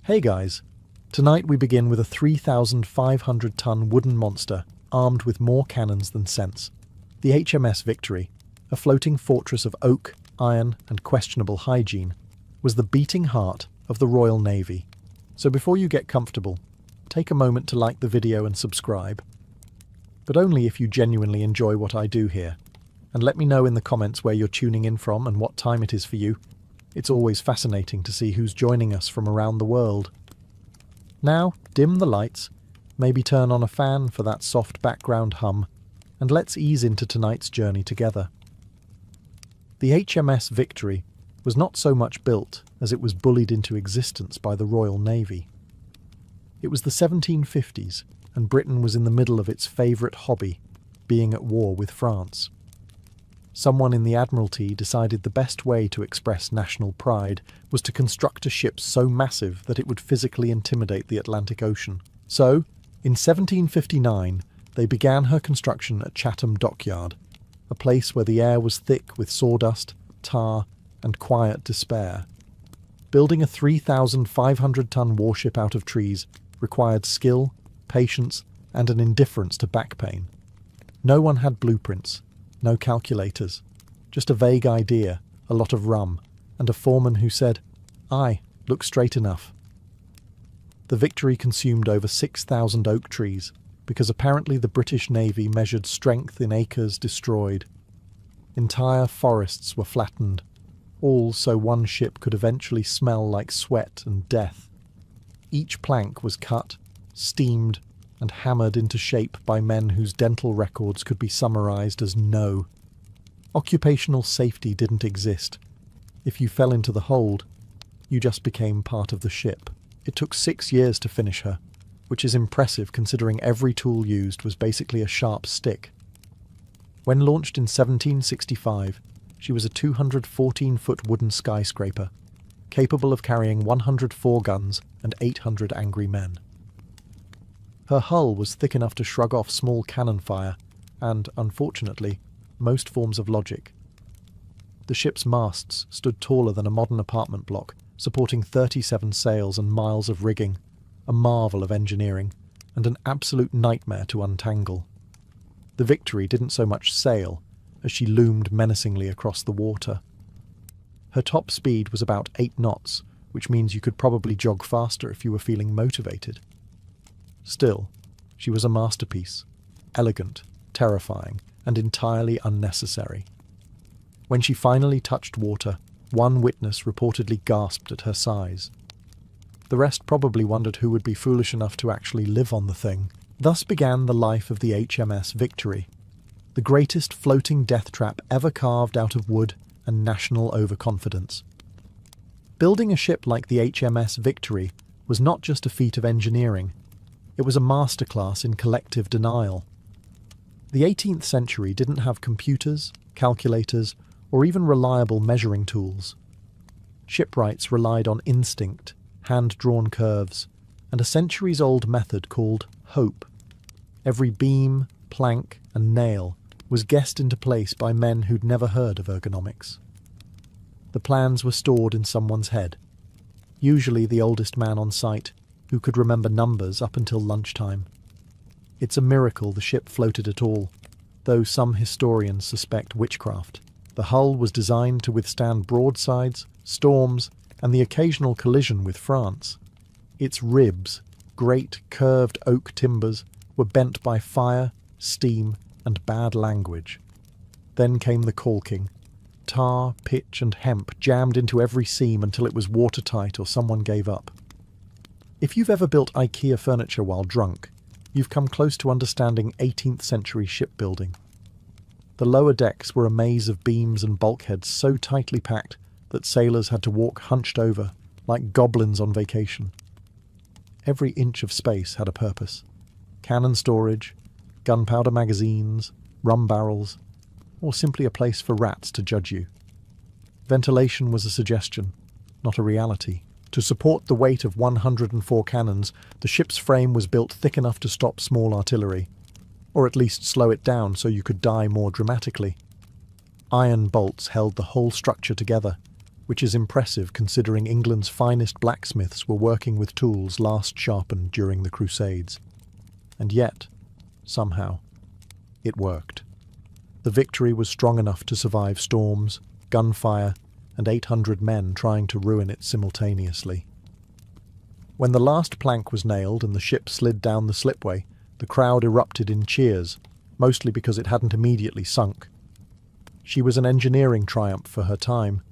Hey guys, tonight we begin with a 3,500-ton wooden monster armed with more cannons than sense. The HMS Victory, a floating fortress of oak, iron and questionable hygiene, was the beating heart of the Royal Navy. So before you get comfortable, take a moment to like the video and subscribe. But only if you genuinely enjoy what I do here. And let me know in the comments where you're tuning in from and what time it is for you. It's always fascinating to see who's joining us from around the world. Now, dim the lights, maybe turn on a fan for that soft background hum, and let's ease into tonight's journey together. The HMS Victory was not so much built as it was bullied into existence by the Royal Navy. It was the 1750s, and Britain was in the middle of its favourite hobby, being at war with France. Someone in the Admiralty decided the best way to express national pride was to construct a ship so massive that it would physically intimidate the Atlantic Ocean. So, in 1759, they began her construction at Chatham Dockyard, a place where the air was thick with sawdust, tar, and quiet despair. Building a 3,500-ton warship out of trees required skill, patience, and an indifference to back pain. No one had blueprints. No calculators, just a vague idea, a lot of rum, and a foreman who said, "Aye, look straight enough." The Victory consumed over 6,000 oak trees, because apparently the British Navy measured strength in acres destroyed. Entire forests were flattened, all so one ship could eventually smell like sweat and death. Each plank was cut, steamed, and hammered into shape by men whose dental records could be summarized as no. Occupational safety didn't exist. If you fell into the hold, you just became part of the ship. It took 6 years to finish her, which is impressive considering every tool used was basically a sharp stick. When launched in 1765, she was a 214-foot wooden skyscraper, capable of carrying 104 guns and 800 angry men. Her hull was thick enough to shrug off small cannon fire and, unfortunately, most forms of logic. The ship's masts stood taller than a modern apartment block, supporting 37 sails and miles of rigging, a marvel of engineering, and an absolute nightmare to untangle. The Victory didn't so much sail as she loomed menacingly across the water. Her top speed was about 8 knots, which means you could probably jog faster if you were feeling motivated. Still, she was a masterpiece, elegant, terrifying, and entirely unnecessary. When she finally touched water, one witness reportedly gasped at her size. The rest probably wondered who would be foolish enough to actually live on the thing. Thus began the life of the HMS Victory, the greatest floating death trap ever carved out of wood and national overconfidence. Building a ship like the HMS Victory was not just a feat of engineering. It was a masterclass in collective denial. The 18th century didn't have computers, calculators, or even reliable measuring tools. Shipwrights relied on instinct, hand-drawn curves, and a centuries-old method called hope. Every beam, plank, and nail was guessed into place by men who'd never heard of ergonomics. The plans were stored in someone's head, usually the oldest man on site, who could remember numbers up until lunchtime. It's a miracle the ship floated at all, though some historians suspect witchcraft. The hull was designed to withstand broadsides, storms, and the occasional collision with France. Its ribs, great curved oak timbers, were bent by fire, steam, and bad language. Then came the caulking. Tar, pitch, and hemp jammed into every seam until it was watertight or someone gave up. If you've ever built IKEA furniture while drunk, you've come close to understanding 18th century shipbuilding. The lower decks were a maze of beams and bulkheads so tightly packed that sailors had to walk hunched over, like goblins on vacation. Every inch of space had a purpose. Cannon storage, gunpowder magazines, rum barrels, or simply a place for rats to judge you. Ventilation was a suggestion, not a reality. To support the weight of 104 cannons, the ship's frame was built thick enough to stop small artillery, or at least slow it down so you could die more dramatically. Iron bolts held the whole structure together, which is impressive considering England's finest blacksmiths were working with tools last sharpened during the Crusades. And yet, somehow, it worked. The Victory was strong enough to survive storms, gunfire, and 800 men trying to ruin it simultaneously. When the last plank was nailed and the ship slid down the slipway, the crowd erupted in cheers, mostly because it hadn't immediately sunk. She was an engineering triumph for her time,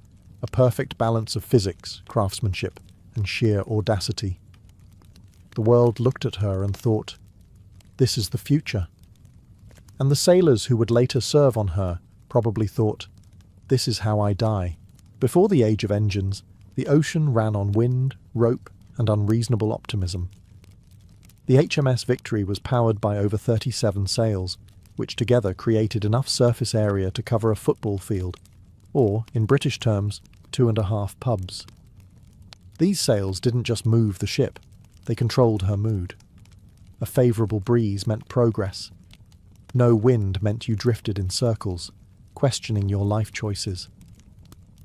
a perfect balance of physics, craftsmanship, and sheer audacity. The world looked at her and thought, "This is the future." And the sailors who would later serve on her probably thought, "This is how I die." Before the age of engines, the ocean ran on wind, rope, and unreasonable optimism. The HMS Victory was powered by over 37 sails, which together created enough surface area to cover a football field, or, in British terms, 2.5 pubs. These sails didn't just move the ship, they controlled her mood. A favourable breeze meant progress. No wind meant you drifted in circles, questioning your life choices.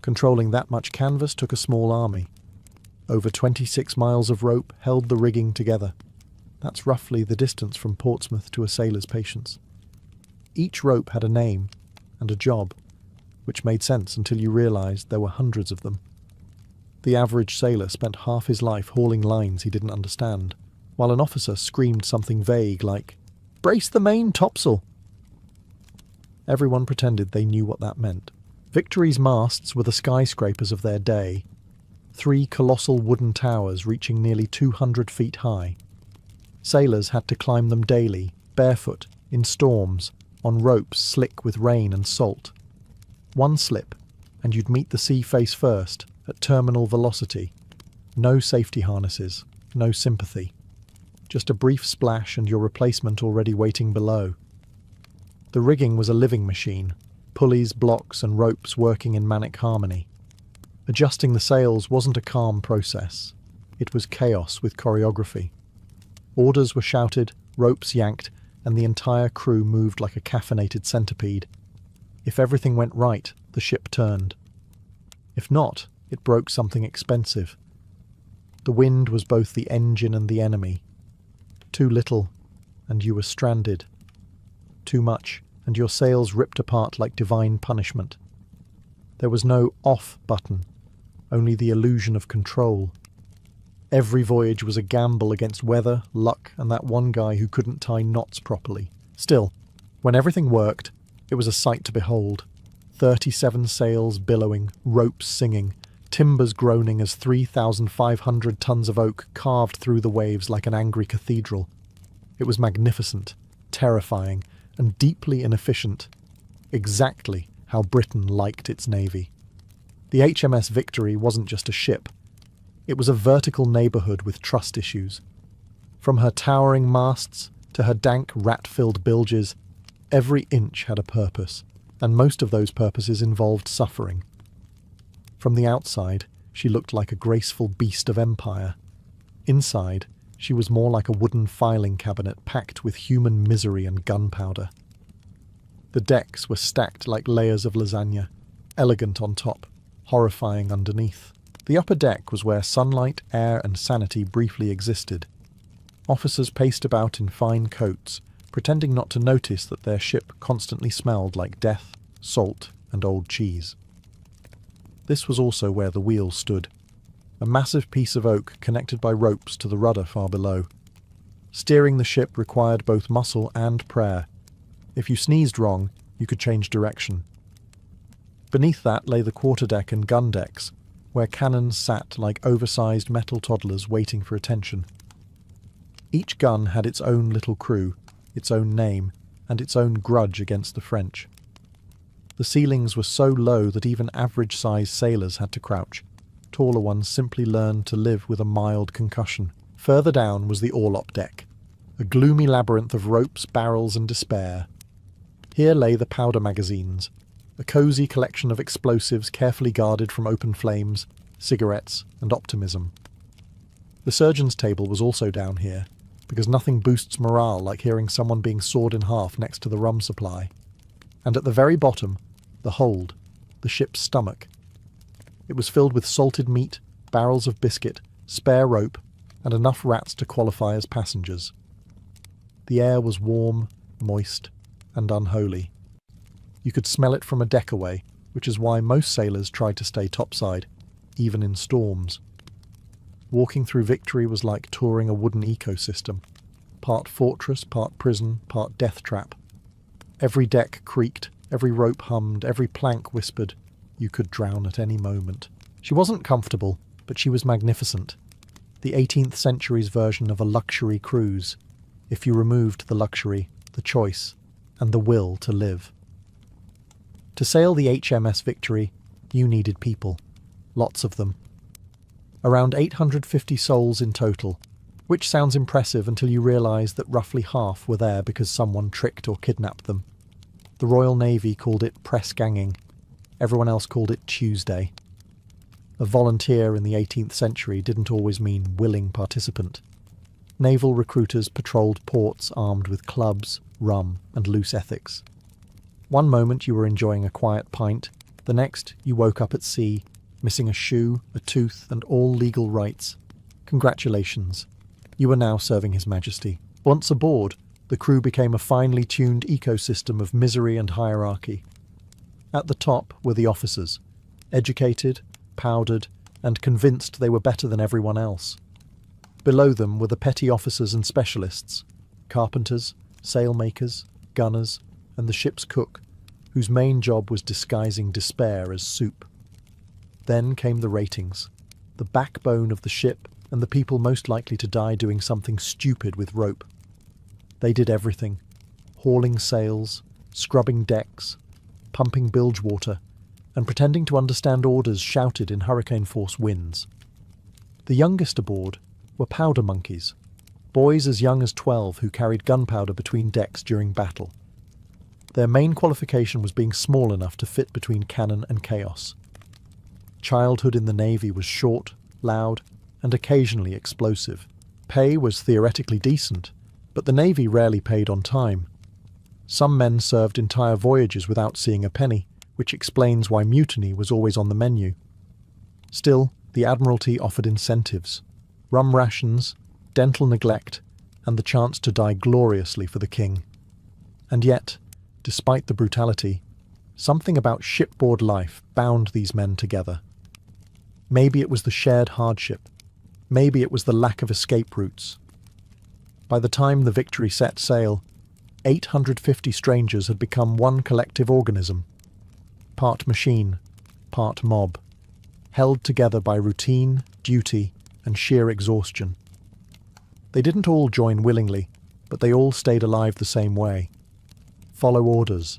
Controlling that much canvas took a small army. Over 26 miles of rope held the rigging together. That's roughly the distance from Portsmouth to a sailor's patience. Each rope had a name and a job, which made sense until you realised there were hundreds of them. The average sailor spent half his life hauling lines he didn't understand, while an officer screamed something vague like, "Brace the main topsail!" Everyone pretended they knew what that meant. Victory's masts were the skyscrapers of their day, 3 colossal wooden towers reaching nearly 200 feet high. Sailors had to climb them daily, barefoot, in storms, on ropes slick with rain and salt. One slip, and you'd meet the sea face first, at terminal velocity. No safety harnesses, no sympathy. Just a brief splash and your replacement already waiting below. The rigging was a living machine, pulleys, blocks, and ropes working in manic harmony. Adjusting the sails wasn't a calm process. It was chaos with choreography. Orders were shouted, ropes yanked, and the entire crew moved like a caffeinated centipede. If everything went right, the ship turned. If not, it broke something expensive. The wind was both the engine and the enemy. Too little, and you were stranded. Too much, and your sails ripped apart like divine punishment. There was no off button, only the illusion of control. Every voyage was a gamble against weather, luck, and that one guy who couldn't tie knots properly. Still, when everything worked, it was a sight to behold. 37 sails billowing, ropes singing, timbers groaning as 3,500 tons of oak carved through the waves like an angry cathedral. It was magnificent, terrifying, and deeply inefficient. Exactly how Britain liked its navy. The HMS Victory wasn't just a ship. It was a vertical neighbourhood with trust issues. From her towering masts to her dank, rat-filled bilges, every inch had a purpose, and most of those purposes involved suffering. From the outside, she looked like a graceful beast of empire. Inside, she was more like a wooden filing cabinet packed with human misery and gunpowder. The decks were stacked like layers of lasagna, elegant on top, horrifying underneath. The upper deck was where sunlight, air, and sanity briefly existed. Officers paced about in fine coats, pretending not to notice that their ship constantly smelled like death, salt, and old cheese. This was also where the wheel stood, a massive piece of oak connected by ropes to the rudder far below. Steering the ship required both muscle and prayer. If you sneezed wrong, you could change direction. Beneath that lay the quarterdeck and gun decks, where cannons sat like oversized metal toddlers waiting for attention. Each gun had its own little crew, its own name, and its own grudge against the French. The ceilings were so low that even average-sized sailors had to crouch. Taller ones simply learned to live with a mild concussion. Further down was the orlop deck, a gloomy labyrinth of ropes, barrels, and despair. Here lay the powder magazines, a cosy collection of explosives carefully guarded from open flames, cigarettes, and optimism. The surgeon's table was also down here, because nothing boosts morale like hearing someone being sawed in half next to the rum supply. And at the very bottom, the hold, the ship's stomach. It was filled with salted meat, barrels of biscuit, spare rope, and enough rats to qualify as passengers. The air was warm, moist, and unholy. You could smell it from a deck away, which is why most sailors tried to stay topside, even in storms. Walking through Victory was like touring a wooden ecosystem, part fortress, part prison, part death trap. Every deck creaked, every rope hummed, every plank whispered, you could drown at any moment. She wasn't comfortable, but she was magnificent. The 18th century's version of a luxury cruise, if you removed the luxury, the choice, and the will to live. To sail the HMS Victory, you needed people. Lots of them. Around 850 souls in total, which sounds impressive until you realise that roughly half were there because someone tricked or kidnapped them. The Royal Navy called it press ganging. Everyone else called it Tuesday. A volunteer in the 18th century didn't always mean willing participant. Naval recruiters patrolled ports armed with clubs, rum, and loose ethics. One moment you were enjoying a quiet pint, the next you woke up at sea, missing a shoe, a tooth, and all legal rights. Congratulations. You are now serving His Majesty. Once aboard, the crew became a finely tuned ecosystem of misery and hierarchy. At the top were the officers, educated, powdered, and convinced they were better than everyone else. Below them were the petty officers and specialists, carpenters, sailmakers, gunners, and the ship's cook, whose main job was disguising despair as soup. Then came the ratings, the backbone of the ship and the people most likely to die doing something stupid with rope. They did everything, hauling sails, scrubbing decks, pumping bilge water, and pretending to understand orders shouted in hurricane-force winds. The youngest aboard were powder monkeys, boys as young as 12 who carried gunpowder between decks during battle. Their main qualification was being small enough to fit between cannon and chaos. Childhood in the Navy was short, loud, and occasionally explosive. Pay was theoretically decent, but the Navy rarely paid on time. Some men served entire voyages without seeing a penny, which explains why mutiny was always on the menu. Still, the Admiralty offered incentives: rum rations, dental neglect, and the chance to die gloriously for the king. And yet, despite the brutality, something about shipboard life bound these men together. Maybe it was the shared hardship. Maybe it was the lack of escape routes. By the time the Victory set sail, 850 strangers had become one collective organism, part machine, part mob, held together by routine, duty, and sheer exhaustion. They didn't all join willingly, but they all stayed alive the same way. Follow orders,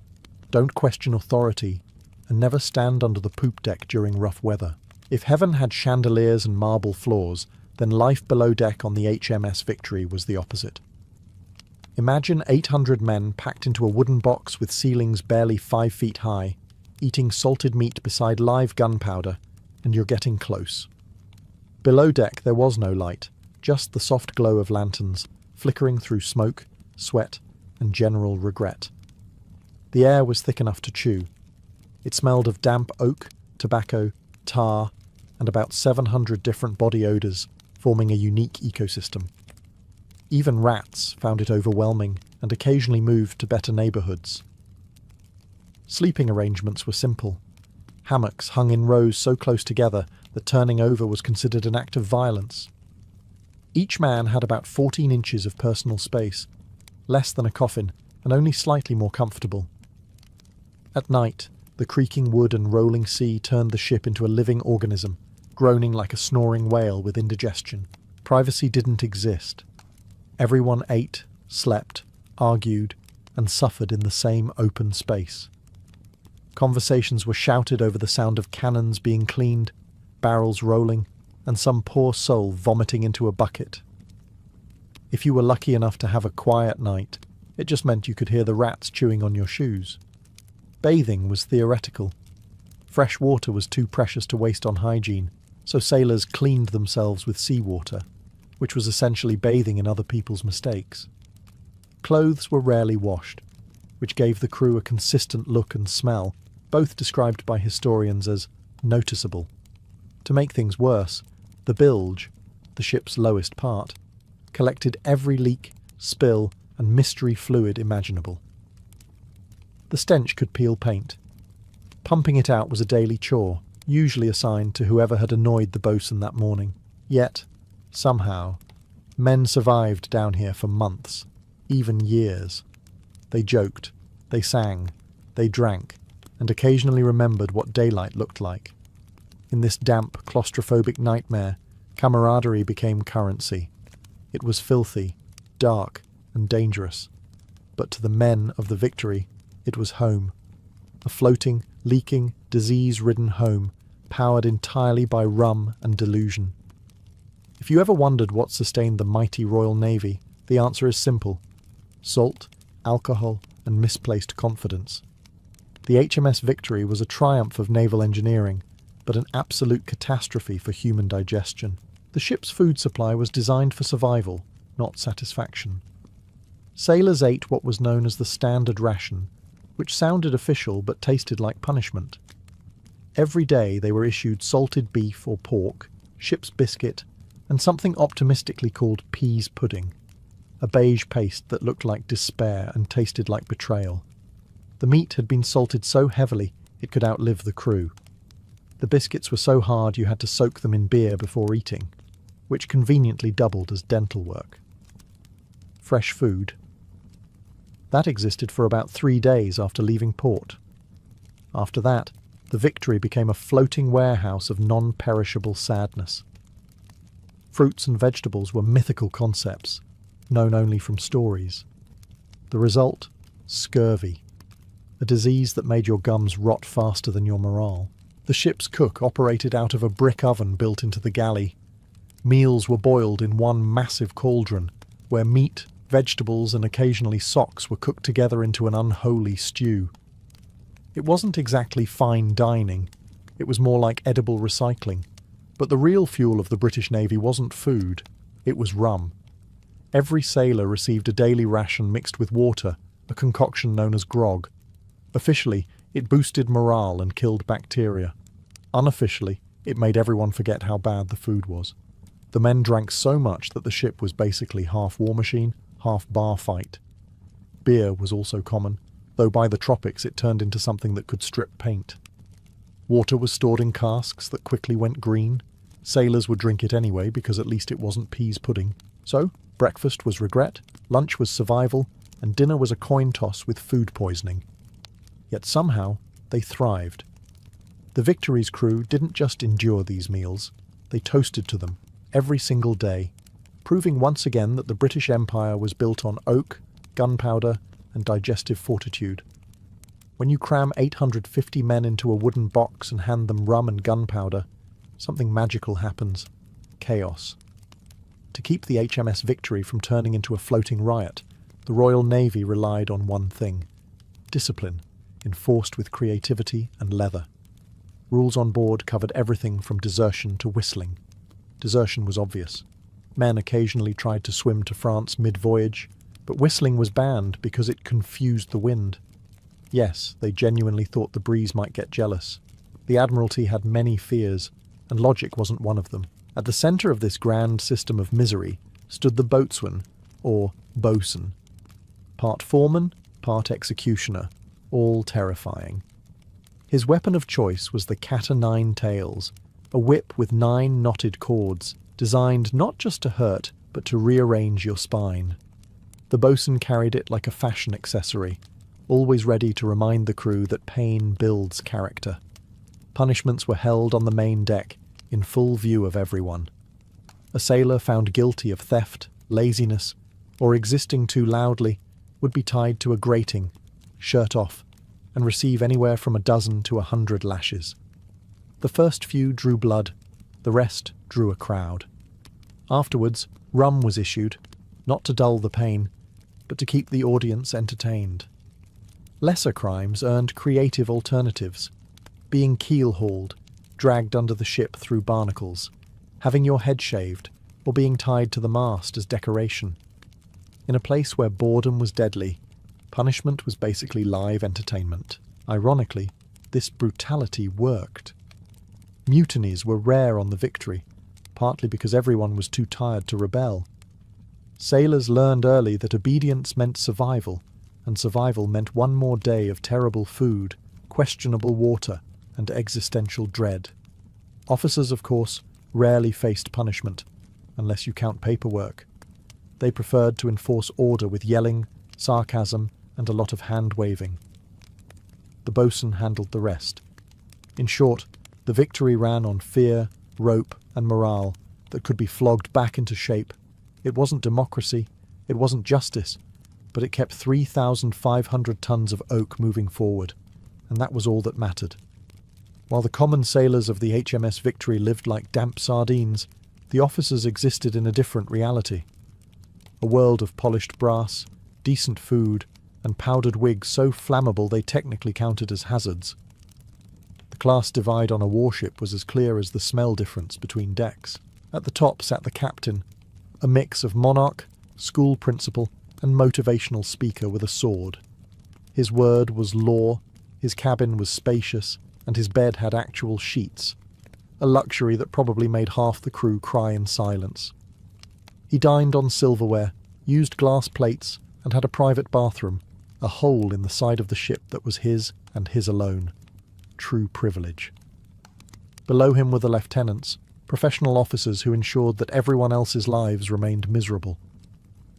don't question authority, and never stand under the poop deck during rough weather. If heaven had chandeliers and marble floors, then life below deck on the HMS Victory was the opposite. Imagine 800 men packed into a wooden box with ceilings barely 5 feet high, eating salted meat beside live gunpowder, and you're getting close. Below deck there was no light, just the soft glow of lanterns, flickering through smoke, sweat, and general regret. The air was thick enough to chew. It smelled of damp oak, tobacco, tar, and about 700 different body odours, forming a unique ecosystem. Even rats found it overwhelming and occasionally moved to better neighbourhoods. Sleeping arrangements were simple. Hammocks hung in rows so close together that turning over was considered an act of violence. Each man had about 14 inches of personal space, less than a coffin, and only slightly more comfortable. At night, the creaking wood and rolling sea turned the ship into a living organism, groaning like a snoring whale with indigestion. Privacy didn't exist. Everyone ate, slept, argued, and suffered in the same open space. Conversations were shouted over the sound of cannons being cleaned, barrels rolling, and some poor soul vomiting into a bucket. If you were lucky enough to have a quiet night, it just meant you could hear the rats chewing on your shoes. Bathing was theoretical. Fresh water was too precious to waste on hygiene, so sailors cleaned themselves with seawater, which was essentially bathing in other people's mistakes. Clothes were rarely washed, which gave the crew a consistent look and smell, both described by historians as noticeable. To make things worse, the bilge, the ship's lowest part, collected every leak, spill, and mystery fluid imaginable. The stench could peel paint. Pumping it out was a daily chore, usually assigned to whoever had annoyed the bosun that morning. Yet, somehow, men survived down here for months, even years. They joked, they sang, they drank, and occasionally remembered what daylight looked like. In this damp, claustrophobic nightmare, camaraderie became currency. It was filthy, dark, and dangerous. But to the men of the Victory, it was home. A floating, leaking, disease-ridden home, powered entirely by rum and delusion. If you ever wondered what sustained the mighty Royal Navy, the answer is simple: salt, alcohol, and misplaced confidence. The HMS Victory was a triumph of naval engineering, but an absolute catastrophe for human digestion. The ship's food supply was designed for survival, not satisfaction. Sailors ate what was known as the standard ration, which sounded official but tasted like punishment. Every day they were issued salted beef or pork, ship's biscuit, and something optimistically called peas pudding, a beige paste that looked like despair and tasted like betrayal. The meat had been salted so heavily it could outlive the crew. The biscuits were so hard you had to soak them in beer before eating, which conveniently doubled as dental work. Fresh food. That existed for about 3 days after leaving port. After that, the Victory became a floating warehouse of non-perishable sadness. Fruits and vegetables were mythical concepts, known only from stories. The result? Scurvy, a disease that made your gums rot faster than your morale. The ship's cook operated out of a brick oven built into the galley. Meals were boiled in one massive cauldron, where meat, vegetables, and occasionally socks were cooked together into an unholy stew. It wasn't exactly fine dining, it was more like edible recycling. But the real fuel of the British Navy wasn't food, it was rum. Every sailor received a daily ration mixed with water, a concoction known as grog. Officially, it boosted morale and killed bacteria. Unofficially, it made everyone forget how bad the food was. The men drank so much that the ship was basically half war machine, half bar fight. Beer was also common, though by the tropics it turned into something that could strip paint. Water was stored in casks that quickly went green. Sailors would drink it anyway because at least it wasn't peas pudding. So, breakfast was regret, lunch was survival, and dinner was a coin toss with food poisoning. Yet somehow, they thrived. The Victory's crew didn't just endure these meals, they toasted to them every single day, proving once again that the British Empire was built on oak, gunpowder, and digestive fortitude. When you cram 850 men into a wooden box and hand them rum and gunpowder, something magical happens: chaos. To keep the HMS Victory from turning into a floating riot, the Royal Navy relied on one thing: discipline, enforced with creativity and leather. Rules on board covered everything from desertion to whistling. Desertion was obvious. Men occasionally tried to swim to France mid-voyage, but whistling was banned because it confused the wind. Yes, they genuinely thought the breeze might get jealous. The Admiralty had many fears, and logic wasn't one of them. At the centre of this grand system of misery stood the boatswain, or bosun. Part foreman, part executioner, all terrifying. His weapon of choice was the cat-o'-nine-tails, a whip with 9 knotted cords, designed not just to hurt, but to rearrange your spine. The bosun carried it like a fashion accessory, always ready to remind the crew that pain builds character. Punishments were held on the main deck, in full view of everyone. A sailor found guilty of theft, laziness, or existing too loudly would be tied to a grating, shirt off, and receive anywhere from 12 to 100 lashes. The first few drew blood, the rest drew a crowd. Afterwards, rum was issued, not to dull the pain, but to keep the audience entertained. Lesser crimes earned creative alternatives: being keel-hauled, dragged under the ship through barnacles, having your head shaved, or being tied to the mast as decoration. In a place where boredom was deadly, punishment was basically live entertainment. Ironically, this brutality worked. Mutinies were rare on the Victory, partly because everyone was too tired to rebel. Sailors learned early that obedience meant survival, and survival meant one more day of terrible food, questionable water, and existential dread. Officers, of course, rarely faced punishment, unless you count paperwork. They preferred to enforce order with yelling, sarcasm, and a lot of hand-waving. The boatswain handled the rest. In short, the Victory ran on fear, rope, and morale that could be flogged back into shape. It wasn't democracy, it wasn't justice, but it kept 3,500 tons of oak moving forward, and that was all that mattered. While the common sailors of the HMS Victory lived like damp sardines, the officers existed in a different reality. A world of polished brass, decent food, and powdered wigs so flammable they technically counted as hazards. The class divide on a warship was as clear as the smell difference between decks. At the top sat the captain, a mix of monarch, school principal, and motivational speaker with a sword. His word was law, his cabin was spacious, and his bed had actual sheets, a luxury that probably made half the crew cry in silence. He dined on silverware, used glass plates, and had a private bathroom, a hole in the side of the ship that was his and his alone. True privilege. Below him were the lieutenants, professional officers who ensured that everyone else's lives remained miserable.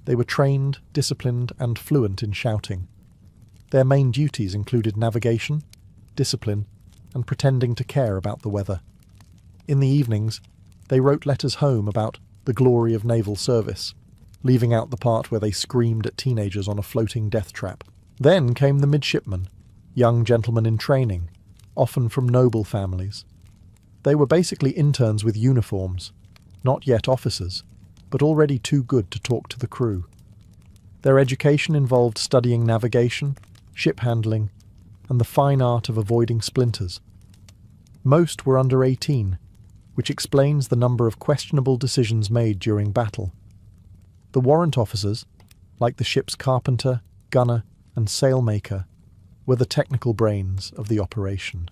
They were trained, disciplined, and fluent in shouting. Their main duties included navigation, discipline, and pretending to care about the weather. In the evenings, they wrote letters home about the glory of naval service, leaving out the part where they screamed at teenagers on a floating death trap. Then came the midshipmen, young gentlemen in training, often from noble families. They were basically interns with uniforms, not yet officers, but already too good to talk to the crew. Their education involved studying navigation, ship handling, and the fine art of avoiding splinters. Most were under 18, which explains the number of questionable decisions made during battle. The warrant officers, like the ship's carpenter, gunner, and sailmaker, were the technical brains of the operation.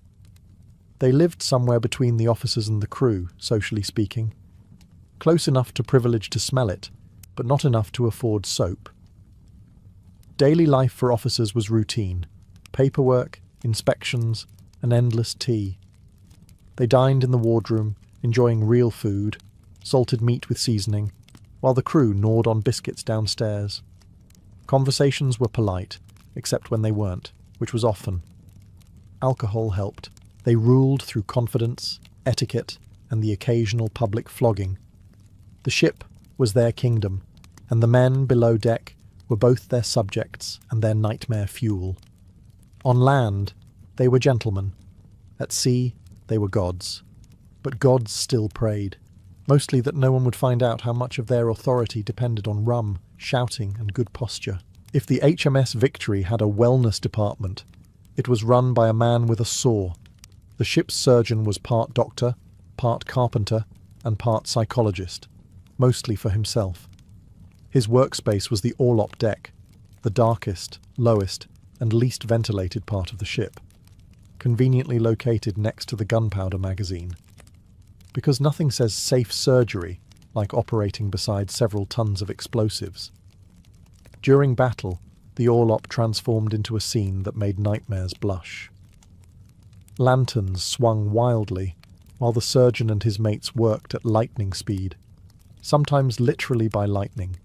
They lived somewhere between the officers and the crew, socially speaking, close enough to privilege to smell it, but not enough to afford soap. Daily life for officers was routine: paperwork, inspections, and endless tea. They dined in the wardroom, enjoying real food, salted meat with seasoning, while the crew gnawed on biscuits downstairs. Conversations were polite, except when they weren't, which was often. Alcohol helped. They ruled through confidence, etiquette, and the occasional public flogging. The ship was their kingdom, and the men below deck were both their subjects and their nightmare fuel. On land, they were gentlemen. At sea, they were gods. But gods still prayed, mostly that no one would find out how much of their authority depended on rum, shouting, and good posture. If the HMS Victory had a wellness department, it was run by a man with a saw. The ship's surgeon was part doctor, part carpenter, and part psychologist, mostly for himself. His workspace was the orlop deck, the darkest, lowest, and least ventilated part of the ship, conveniently located next to the gunpowder magazine. Because nothing says safe surgery like operating beside several tons of explosives. During battle, the orlop transformed into a scene that made nightmares blush. Lanterns swung wildly, while the surgeon and his mates worked at lightning speed, sometimes literally by lightning,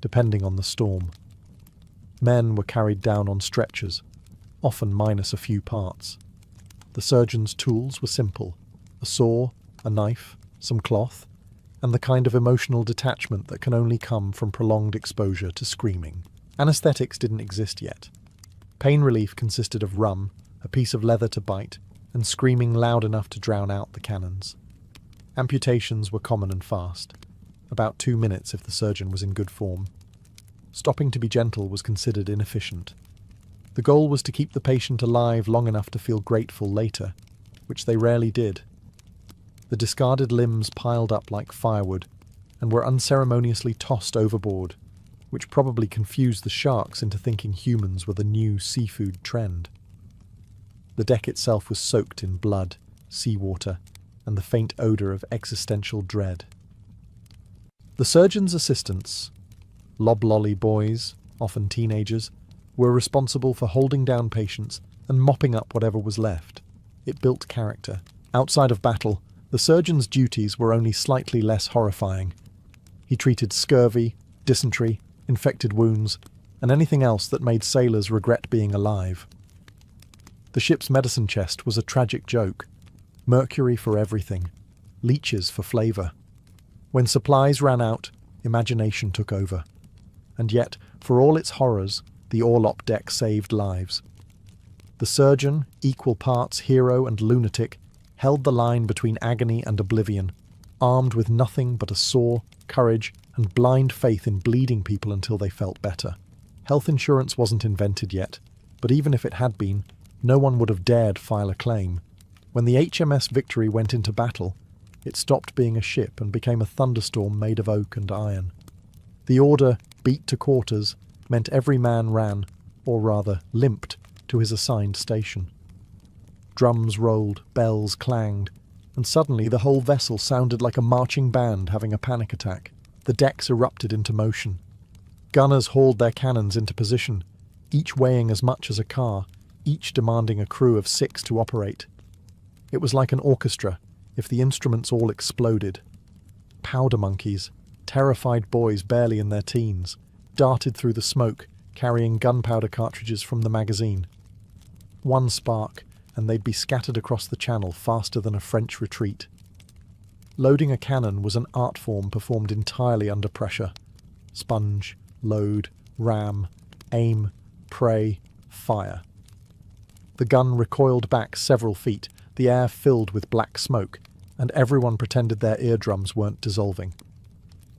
depending on the storm. Men were carried down on stretchers, often minus a few parts. The surgeon's tools were simple: a saw, a knife, some cloth, and the kind of emotional detachment that can only come from prolonged exposure to screaming. Anesthetics didn't exist yet. Pain relief consisted of rum, a piece of leather to bite, and screaming loud enough to drown out the cannons. Amputations were common and fast, about 2 minutes if the surgeon was in good form. Stopping to be gentle was considered inefficient. The goal was to keep the patient alive long enough to feel grateful later, which they rarely did. The discarded limbs piled up like firewood and were unceremoniously tossed overboard, which probably confused the sharks into thinking humans were the new seafood trend. The deck itself was soaked in blood, seawater, and the faint odour of existential dread. The surgeon's assistants, loblolly boys, often teenagers, were responsible for holding down patients and mopping up whatever was left. It built character. Outside of battle, the surgeon's duties were only slightly less horrifying. He treated scurvy, dysentery, infected wounds, and anything else that made sailors regret being alive. The ship's medicine chest was a tragic joke. Mercury for everything. Leeches for flavour. When supplies ran out, imagination took over. And yet, for all its horrors, the orlop deck saved lives. The surgeon, equal parts hero and lunatic, held the line between agony and oblivion, armed with nothing but a saw, courage, and blind faith in bleeding people until they felt better. Health insurance wasn't invented yet, but even if it had been, no one would have dared file a claim. When the HMS Victory went into battle, it stopped being a ship and became a thunderstorm made of oak and iron. The order, beat to quarters, meant every man ran, or rather limped, to his assigned station. Drums rolled, bells clanged, and suddenly the whole vessel sounded like a marching band having a panic attack. The decks erupted into motion. Gunners hauled their cannons into position, each weighing as much as a car, each demanding a crew of 6 to operate. It was like an orchestra, if the instruments all exploded. Powder monkeys, terrified boys barely in their teens, darted through the smoke, carrying gunpowder cartridges from the magazine. One spark, and they'd be scattered across the channel faster than a French retreat. Loading a cannon was an art form performed entirely under pressure. Sponge, load, ram, aim, pray, fire. The gun recoiled back several feet, the air filled with black smoke, and everyone pretended their eardrums weren't dissolving.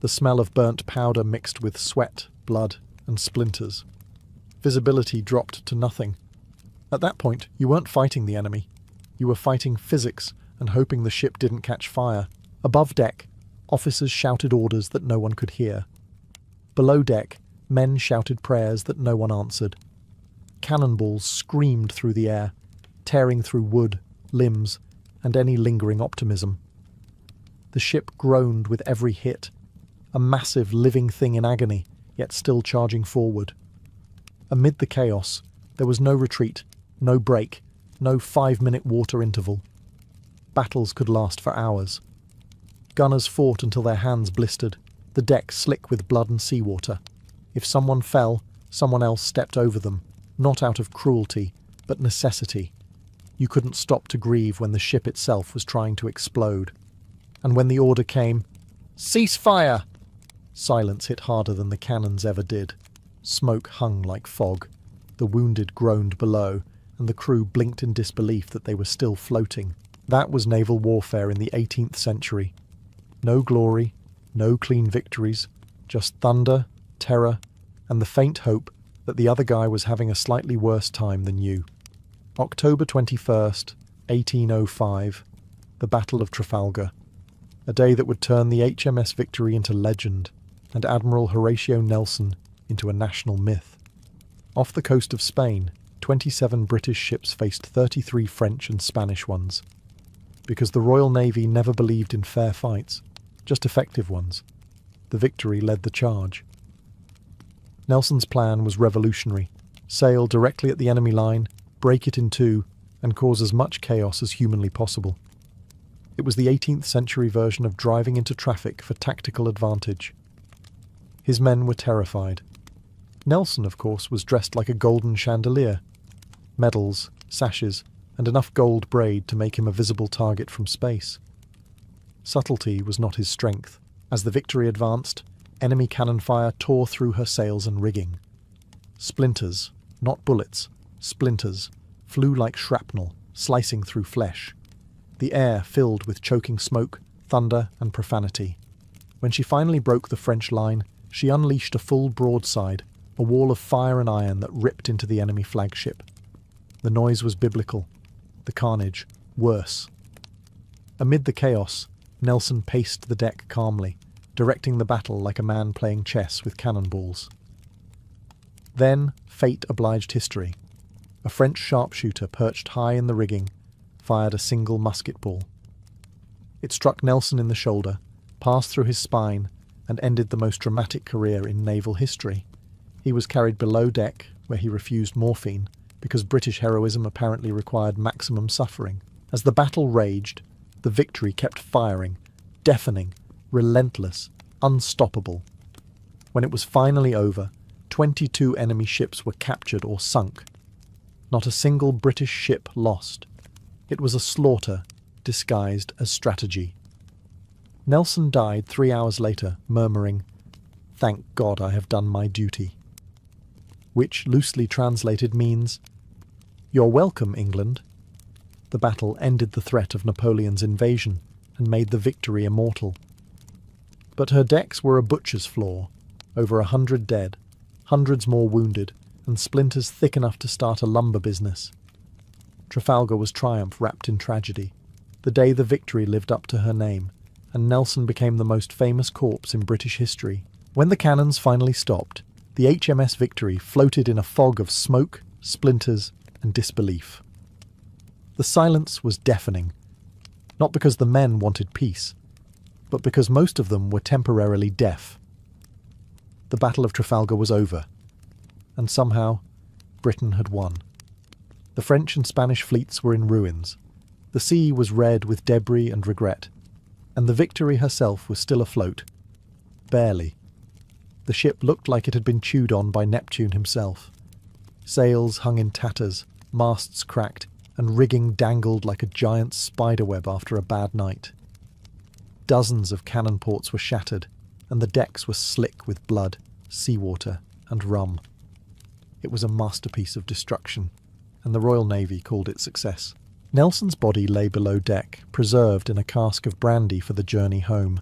The smell of burnt powder mixed with sweat, blood, and splinters. Visibility dropped to nothing. At that point, you weren't fighting the enemy. You were fighting physics and hoping the ship didn't catch fire. Above deck, officers shouted orders that no one could hear. Below deck, men shouted prayers that no one answered. Cannonballs screamed through the air, tearing through wood, limbs, and any lingering optimism. The ship groaned with every hit, a massive living thing in agony, yet still charging forward. Amid the chaos, there was no retreat, no break, no 5-minute water interval. Battles could last for hours. Gunners fought until their hands blistered, the deck slick with blood and seawater. If someone fell, someone else stepped over them, not out of cruelty, but necessity. You couldn't stop to grieve when the ship itself was trying to explode. And when the order came, "Cease fire!" silence hit harder than the cannons ever did. Smoke hung like fog. The wounded groaned below, and the crew blinked in disbelief that they were still floating. That was naval warfare in the 18th century. No glory, no clean victories, just thunder, terror, and the faint hope that the other guy was having a slightly worse time than you. October 21st, 1805, the Battle of Trafalgar, a day that would turn the HMS Victory into legend and Admiral Horatio Nelson into a national myth. Off the coast of Spain, 27 British ships faced 33 French and Spanish ones. Because the Royal Navy never believed in fair fights, just effective ones, the Victory led the charge. Nelson's plan was revolutionary: sail directly at the enemy line, break it in two, and cause as much chaos as humanly possible. It was the 18th century version of driving into traffic for tactical advantage. His men were terrified. Nelson, of course, was dressed like a golden chandelier. Medals, sashes, and enough gold braid to make him a visible target from space. Subtlety was not his strength. As the Victory advanced, enemy cannon fire tore through her sails and rigging. Splinters, not bullets, splinters, flew like shrapnel, slicing through flesh. The air filled with choking smoke, thunder, and profanity. When she finally broke the French line, she unleashed a full broadside, a wall of fire and iron that ripped into the enemy flagship. The noise was biblical, the carnage worse. Amid the chaos, Nelson paced the deck calmly, directing the battle like a man playing chess with cannonballs. Then fate obliged history. A French sharpshooter perched high in the rigging fired a single musket ball. It struck Nelson in the shoulder, passed through his spine, and ended the most dramatic career in naval history. He was carried below deck, where he refused morphine, because British heroism apparently required maximum suffering. As the battle raged, the Victory kept firing, deafening, relentless, unstoppable. When it was finally over, 22 enemy ships were captured or sunk. Not a single British ship lost. It was a slaughter disguised as strategy. Nelson died 3 hours later, murmuring, "Thank God I have done my duty," which, loosely translated, means, "You're welcome, England." The battle ended the threat of Napoleon's invasion and made the Victory immortal. But her decks were a butcher's floor, over 100 dead, hundreds more wounded, and splinters thick enough to start a lumber business. Trafalgar was triumph wrapped in tragedy. The day the Victory lived up to her name, and Nelson became the most famous corpse in British history. When the cannons finally stopped, the HMS Victory floated in a fog of smoke, splinters, and disbelief. The silence was deafening, not because the men wanted peace, but because most of them were temporarily deaf. The Battle of Trafalgar was over, and somehow Britain had won. The French and Spanish fleets were in ruins. The sea was red with debris and regret, and the Victory herself was still afloat. Barely. The ship looked like it had been chewed on by Neptune himself. Sails hung in tatters, masts cracked, and rigging dangled like a giant spiderweb after a bad night. Dozens of cannon ports were shattered, and the decks were slick with blood, seawater, and rum. It was a masterpiece of destruction, and the Royal Navy called it success. Nelson's body lay below deck, preserved in a cask of brandy for the journey home.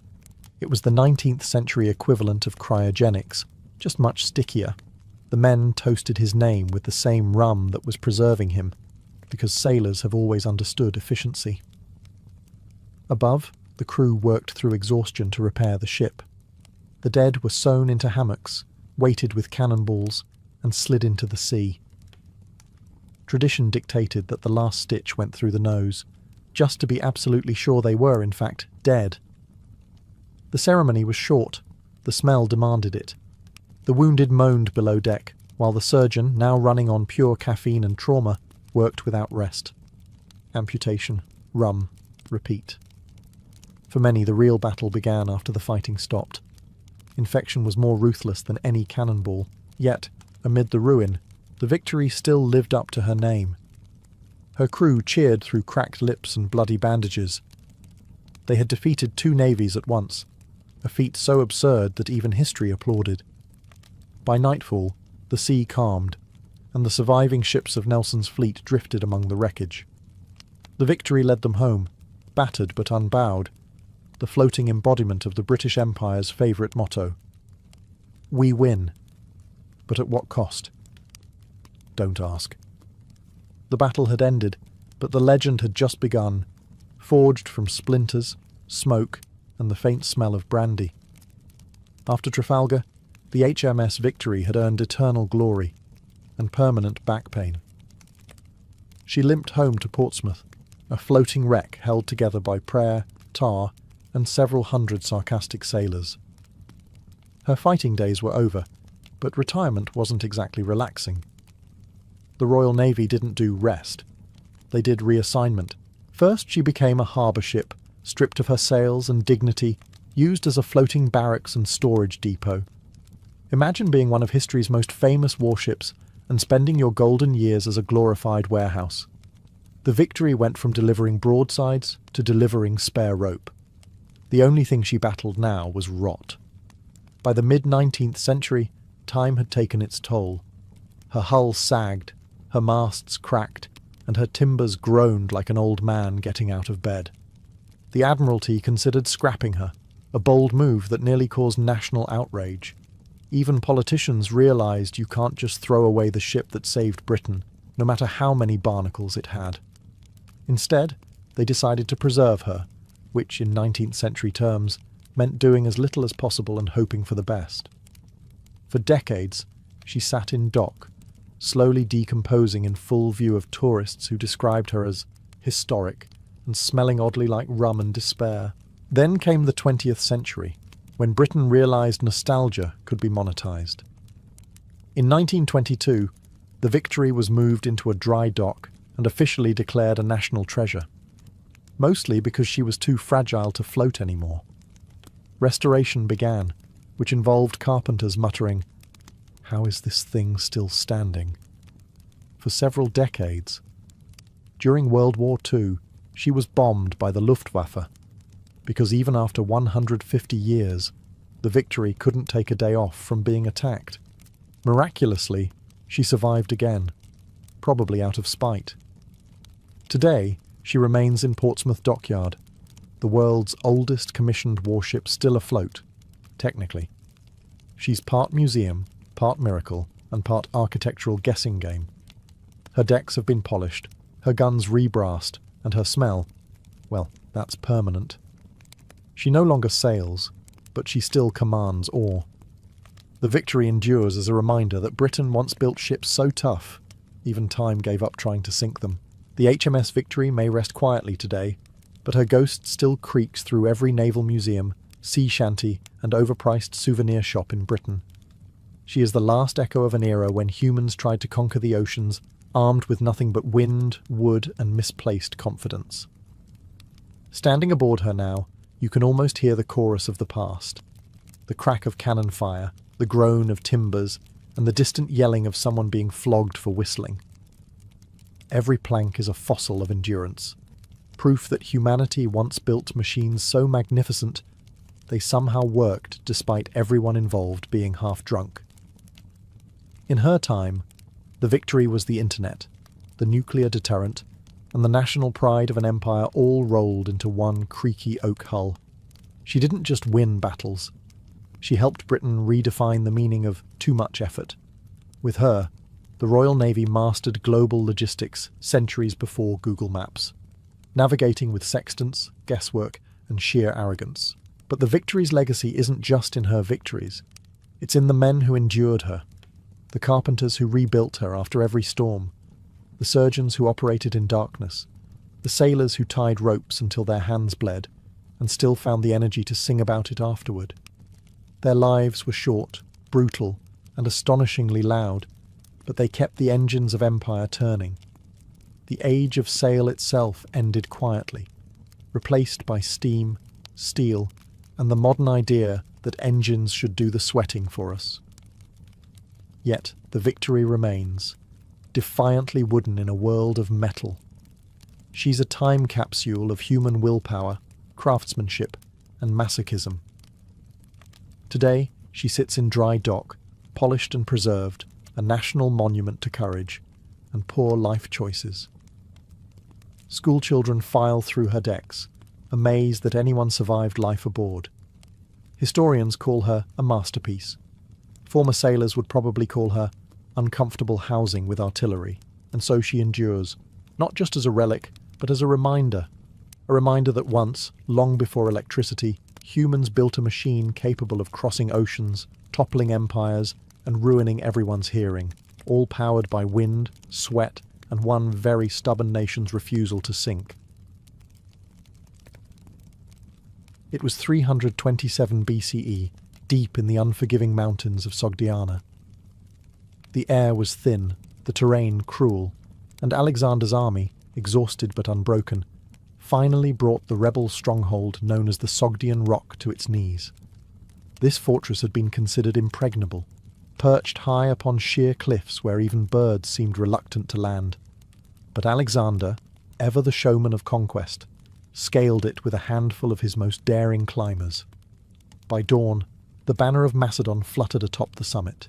It was the 19th century equivalent of cryogenics, just much stickier. The men toasted his name with the same rum that was preserving him, because sailors have always understood efficiency. Above, the crew worked through exhaustion to repair the ship. The dead were sewn into hammocks, weighted with cannonballs, and slid into the sea. Tradition dictated that the last stitch went through the nose, just to be absolutely sure they were, in fact, dead. The ceremony was short. The smell demanded it. The wounded moaned below deck, while the surgeon, now running on pure caffeine and trauma, worked without rest. Amputation, rum, repeat. For many, the real battle began after the fighting stopped. Infection was more ruthless than any cannonball, yet, amid the ruin, the Victory still lived up to her name. Her crew cheered through cracked lips and bloody bandages. They had defeated 2 navies at once, a feat so absurd that even history applauded. By nightfall, the sea calmed, and the surviving ships of Nelson's fleet drifted among the wreckage. The Victory led them home, battered but unbowed, the floating embodiment of the British Empire's favourite motto. We win. But at what cost? Don't ask. The battle had ended, but the legend had just begun, forged from splinters, smoke, and the faint smell of brandy. After Trafalgar, the HMS Victory had earned eternal glory and permanent back pain. She limped home to Portsmouth, a floating wreck held together by prayer, tar, and several hundred sarcastic sailors. Her fighting days were over, but retirement wasn't exactly relaxing. The Royal Navy didn't do rest. They did reassignment. First, she became a harbour ship, stripped of her sails and dignity, used as a floating barracks and storage depot. Imagine being one of history's most famous warships and spending your golden years as a glorified warehouse. The Victory went from delivering broadsides to delivering spare rope. The only thing she battled now was rot. By the mid-19th century, time had taken its toll. Her hull sagged, her masts cracked, and her timbers groaned like an old man getting out of bed. The Admiralty considered scrapping her, a bold move that nearly caused national outrage. Even politicians realised you can't just throw away the ship that saved Britain, no matter how many barnacles it had. Instead, they decided to preserve her, which, in 19th century terms, meant doing as little as possible and hoping for the best. For decades, she sat in dock, slowly decomposing in full view of tourists who described her as historic, and smelling oddly like rum and despair. Then came the 20th century, when Britain realised nostalgia could be monetised. In 1922, the Victory was moved into a dry dock and officially declared a national treasure, mostly because she was too fragile to float anymore. Restoration began, which involved carpenters muttering, "How is this thing still standing?" For several decades. During World War II, she was bombed by the Luftwaffe, because even after 150 years, the Victory couldn't take a day off from being attacked. Miraculously, she survived again, probably out of spite. Today, she remains in Portsmouth Dockyard, the world's oldest commissioned warship still afloat, technically. She's part museum, part miracle, and part architectural guessing game. Her decks have been polished, her guns rebrassed, and her smell, well, that's permanent. She no longer sails, but she still commands awe. The Victory endures as a reminder that Britain once built ships so tough, even time gave up trying to sink them. The HMS Victory may rest quietly today, but her ghost still creaks through every naval museum, sea shanty, and overpriced souvenir shop in Britain. She is the last echo of an era when humans tried to conquer the oceans, armed with nothing but wind, wood, and misplaced confidence. Standing aboard her now, you can almost hear the chorus of the past. The crack of cannon fire, the groan of timbers, and the distant yelling of someone being flogged for whistling. Every plank is a fossil of endurance, proof that humanity once built machines so magnificent they somehow worked despite everyone involved being half drunk. In her time, the Victory was the internet, the nuclear deterrent, and the national pride of an empire all rolled into one creaky oak hull. She didn't just win battles. She helped Britain redefine the meaning of too much effort. With her, the Royal Navy mastered global logistics centuries before Google Maps, navigating with sextants, guesswork, and sheer arrogance. But the Victory's legacy isn't just in her victories. It's in the men who endured her, the carpenters who rebuilt her after every storm, the surgeons who operated in darkness, the sailors who tied ropes until their hands bled and still found the energy to sing about it afterward. Their lives were short, brutal, and astonishingly loud, but they kept the engines of empire turning. The age of sail itself ended quietly, replaced by steam, steel, and the modern idea that engines should do the sweating for us. Yet the Victory remains, defiantly wooden in a world of metal. She's a time capsule of human willpower, craftsmanship, and masochism. Today, she sits in dry dock, polished and preserved, a national monument to courage and poor life choices. Schoolchildren file through her decks, amazed that anyone survived life aboard. Historians call her a masterpiece. Former sailors would probably call her uncomfortable housing with artillery, and so she endures, not just as a relic, but as a reminder that once, long before electricity, humans built a machine capable of crossing oceans, toppling empires, and ruining everyone's hearing, all powered by wind, sweat, and one very stubborn nation's refusal to sink. It was 327 BCE, deep in the unforgiving mountains of Sogdiana. The air was thin, the terrain cruel, and Alexander's army, exhausted but unbroken, finally brought the rebel stronghold known as the Sogdian Rock to its knees. This fortress had been considered impregnable, perched high upon sheer cliffs where even birds seemed reluctant to land. But Alexander, ever the showman of conquest, scaled it with a handful of his most daring climbers. By dawn, the banner of Macedon fluttered atop the summit.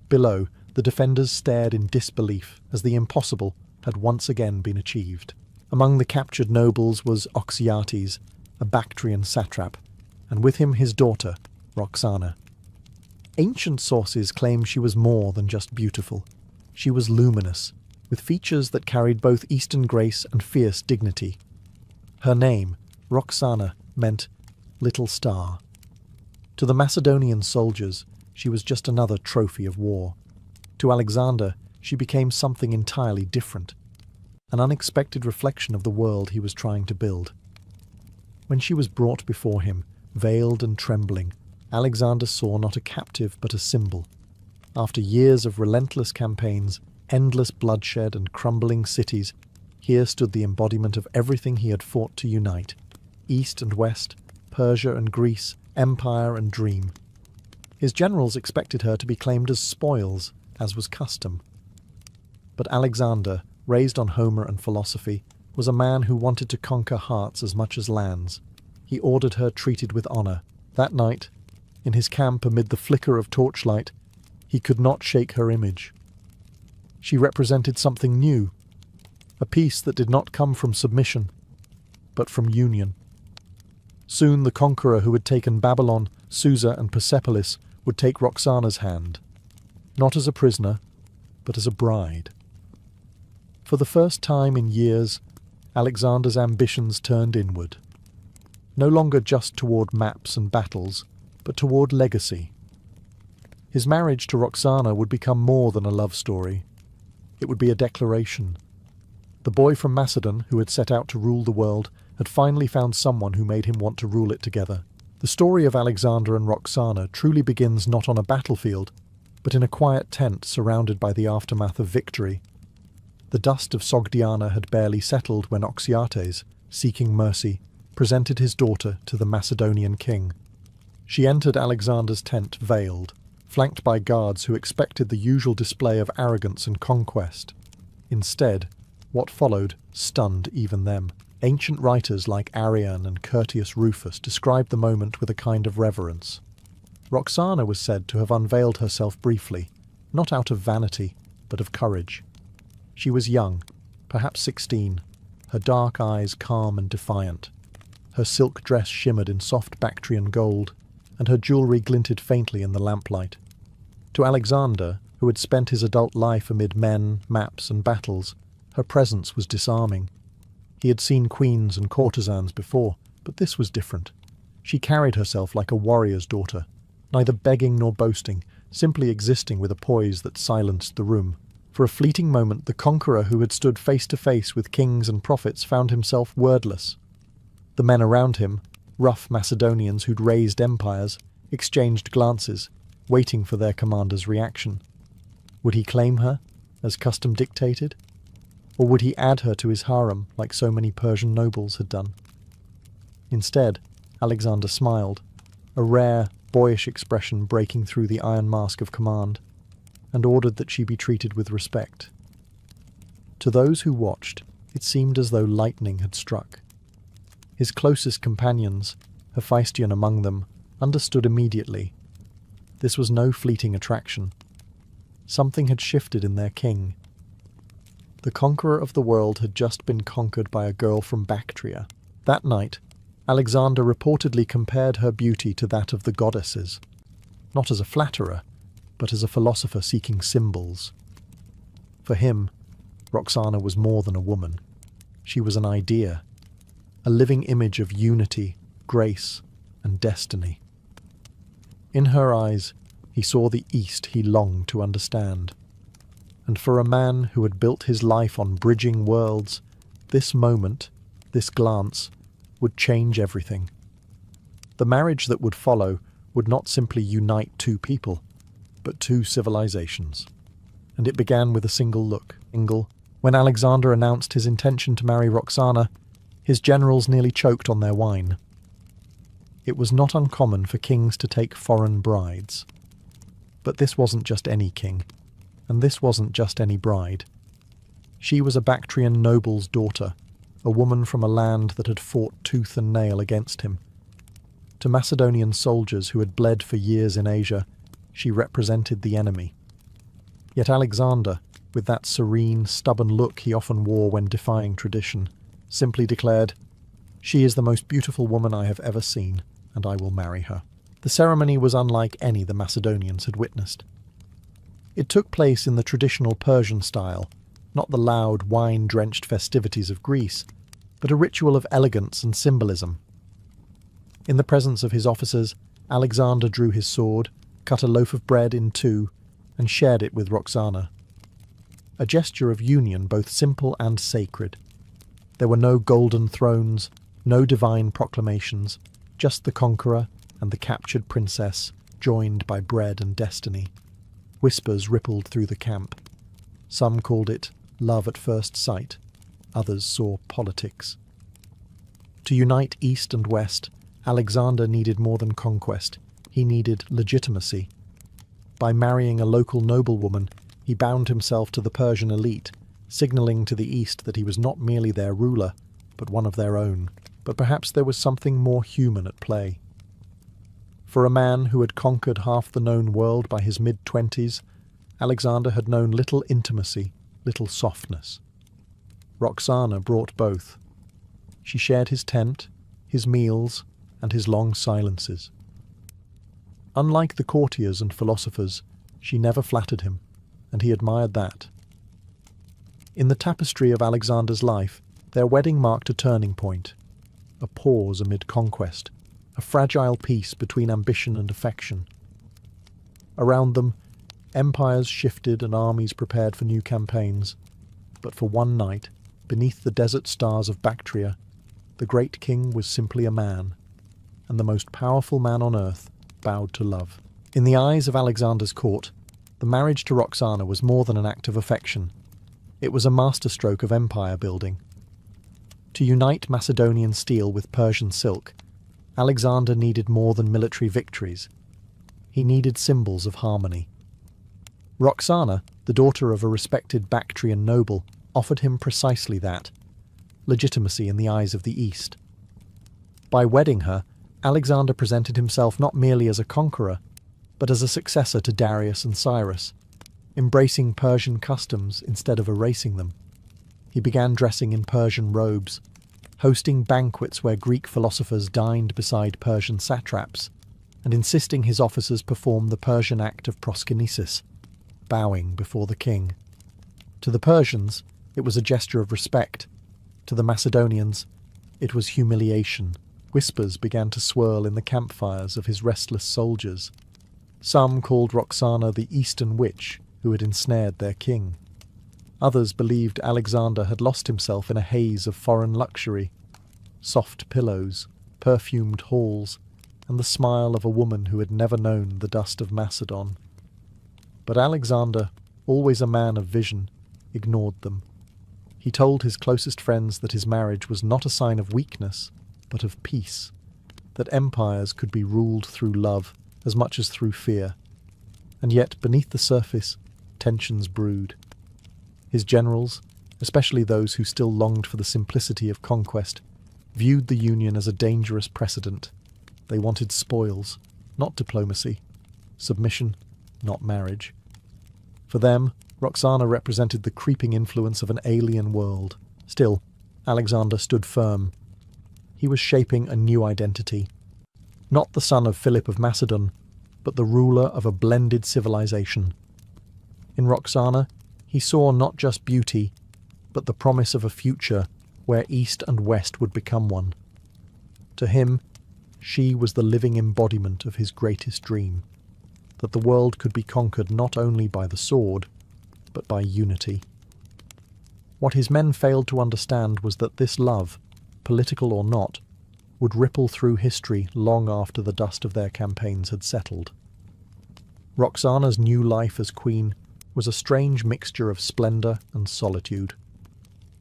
Below, the defenders stared in disbelief as the impossible had once again been achieved. Among the captured nobles was Oxyates, a Bactrian satrap, and with him his daughter, Roxana. Ancient sources claim she was more than just beautiful. She was luminous, with features that carried both Eastern grace and fierce dignity. Her name, Roxana, meant little star. To the Macedonian soldiers, she was just another trophy of war. To Alexander, she became something entirely different. an unexpected reflection of the world he was trying to build. When she was brought before him, veiled and trembling, Alexander saw not a captive but a symbol. After years of relentless campaigns, endless bloodshed and crumbling cities, here stood the embodiment of everything he had fought to unite: East and West, Persia and Greece, empire and dream. His generals expected her to be claimed as spoils, as was custom. But Alexander, raised on Homer and philosophy, was a man who wanted to conquer hearts as much as lands. He ordered her treated with honor. That night, in his camp amid the flicker of torchlight, he could not shake her image. She represented something new, a peace that did not come from submission, but from union. Soon the conqueror who had taken Babylon, Susa, and Persepolis would take Roxana's hand, not as a prisoner, but as a bride. For the first time in years, Alexander's ambitions turned inward, no longer just toward maps and battles, but toward legacy. His marriage to Roxana would become more than a love story. It would be a declaration. The boy from Macedon, who had set out to rule the world, had finally found someone who made him want to rule it together. The story of Alexander and Roxana truly begins not on a battlefield, but in a quiet tent surrounded by the aftermath of victory. The dust of Sogdiana had barely settled when Oxyates, seeking mercy, presented his daughter to the Macedonian king. She entered Alexander's tent veiled, flanked by guards who expected the usual display of arrogance and conquest. Instead, what followed stunned even them. Ancient writers like Arrian and Curtius Rufus described the moment with a kind of reverence. Roxana was said to have unveiled herself briefly, not out of vanity, but of courage. She was young, perhaps 16, her dark eyes calm and defiant. Her silk dress shimmered in soft Bactrian gold, and her jewellery glinted faintly in the lamplight. To Alexander, who had spent his adult life amid men, maps, and battles, her presence was disarming. He had seen queens and courtesans before, but this was different. She carried herself like a warrior's daughter, neither begging nor boasting, simply existing with a poise that silenced the room. For a fleeting moment, the conqueror who had stood face to face with kings and prophets found himself wordless. The men around him, rough Macedonians who'd raised empires, exchanged glances, waiting for their commander's reaction. Would he claim her, as custom dictated? Or would he add her to his harem like so many Persian nobles had done? Instead, Alexander smiled, a rare, boyish expression breaking through the iron mask of command, and ordered that she be treated with respect. To those who watched, it seemed as though lightning had struck. His closest companions, Hephaestion among them, understood immediately. This was no fleeting attraction. Something had shifted in their king. The conqueror of the world had just been conquered by a girl from Bactria. That night, Alexander reportedly compared her beauty to that of the goddesses, not as a flatterer, but as a philosopher seeking symbols. For him, Roxana was more than a woman. She was an idea, a living image of unity, grace, and destiny. In her eyes, he saw the East he longed to understand. And for a man who had built his life on bridging worlds, this moment, this glance, would change everything. The marriage that would follow would not simply unite two people, but two civilizations. And it began with a single look. When Alexander announced his intention to marry Roxana, his generals nearly choked on their wine. It was not uncommon for kings to take foreign brides. But this wasn't just any king. And this wasn't just any bride. She was a Bactrian noble's daughter, a woman from a land that had fought tooth and nail against him. To Macedonian soldiers who had bled for years in Asia, she represented the enemy. Yet Alexander, with that serene, stubborn look he often wore when defying tradition, simply declared, "She is the most beautiful woman I have ever seen, and I will marry her." The ceremony was unlike any the Macedonians had witnessed. It took place in the traditional Persian style, not the loud, wine-drenched festivities of Greece, but a ritual of elegance and symbolism. In the presence of his officers, Alexander drew his sword, cut a loaf of bread in two, and shared it with Roxana. a gesture of union both simple and sacred. There were no golden thrones, no divine proclamations, just the conqueror and the captured princess, joined by bread and destiny. Whispers rippled through the camp. Some called it love at first sight, others saw politics. To unite East and West, Alexander needed more than conquest, he needed legitimacy. By marrying a local noblewoman, he bound himself to the Persian elite, signalling to the East that he was not merely their ruler, but one of their own. But perhaps there was something more human at play. For a man who had conquered half the known world by his mid-20s, Alexander had known little intimacy, little softness. Roxana brought both. She shared his tent, his meals, and his long silences. Unlike the courtiers and philosophers, she never flattered him, and he admired that. In the tapestry of Alexander's life, their wedding marked a turning point, a pause amid conquest, a fragile peace between ambition and affection. Around them, empires shifted and armies prepared for new campaigns, but for one night, beneath the desert stars of Bactria, the great king was simply a man, and the most powerful man on earth bowed to love. In the eyes of Alexander's court, the marriage to Roxana was more than an act of affection. It was a masterstroke of empire building. To unite Macedonian steel with Persian silk, Alexander needed more than military victories. He needed symbols of harmony. Roxana, the daughter of a respected Bactrian noble, offered him precisely that, legitimacy in the eyes of the East. By wedding her, Alexander presented himself not merely as a conqueror, but as a successor to Darius and Cyrus, embracing Persian customs instead of erasing them. He began dressing in Persian robes, hosting banquets where Greek philosophers dined beside Persian satraps, and insisting his officers perform the Persian act of proskynesis, bowing before the king. To the Persians, it was a gesture of respect. To the Macedonians, it was humiliation. Whispers began to swirl in the campfires of his restless soldiers. Some called Roxana the Eastern witch who had ensnared their king. Others believed Alexander had lost himself in a haze of foreign luxury, soft pillows, perfumed halls, and the smile of a woman who had never known the dust of Macedon. But Alexander, always a man of vision, ignored them. He told his closest friends that his marriage was not a sign of weakness, but of peace, that empires could be ruled through love as much as through fear. And yet, beneath the surface, tensions brewed. His generals, especially those who still longed for the simplicity of conquest, viewed the union as a dangerous precedent. They wanted spoils, not diplomacy, submission, not marriage. For them, Roxana represented the creeping influence of an alien world. Still, Alexander stood firm. He was shaping a new identity. Not the son of Philip of Macedon, but the ruler of a blended civilization. In Roxana, he saw not just beauty, but the promise of a future where East and West would become one. To him, she was the living embodiment of his greatest dream, that the world could be conquered not only by the sword, but by unity. What his men failed to understand was that this love, political or not, would ripple through history long after the dust of their campaigns had settled. Roxana's new life as queen was a strange mixture of splendor and solitude.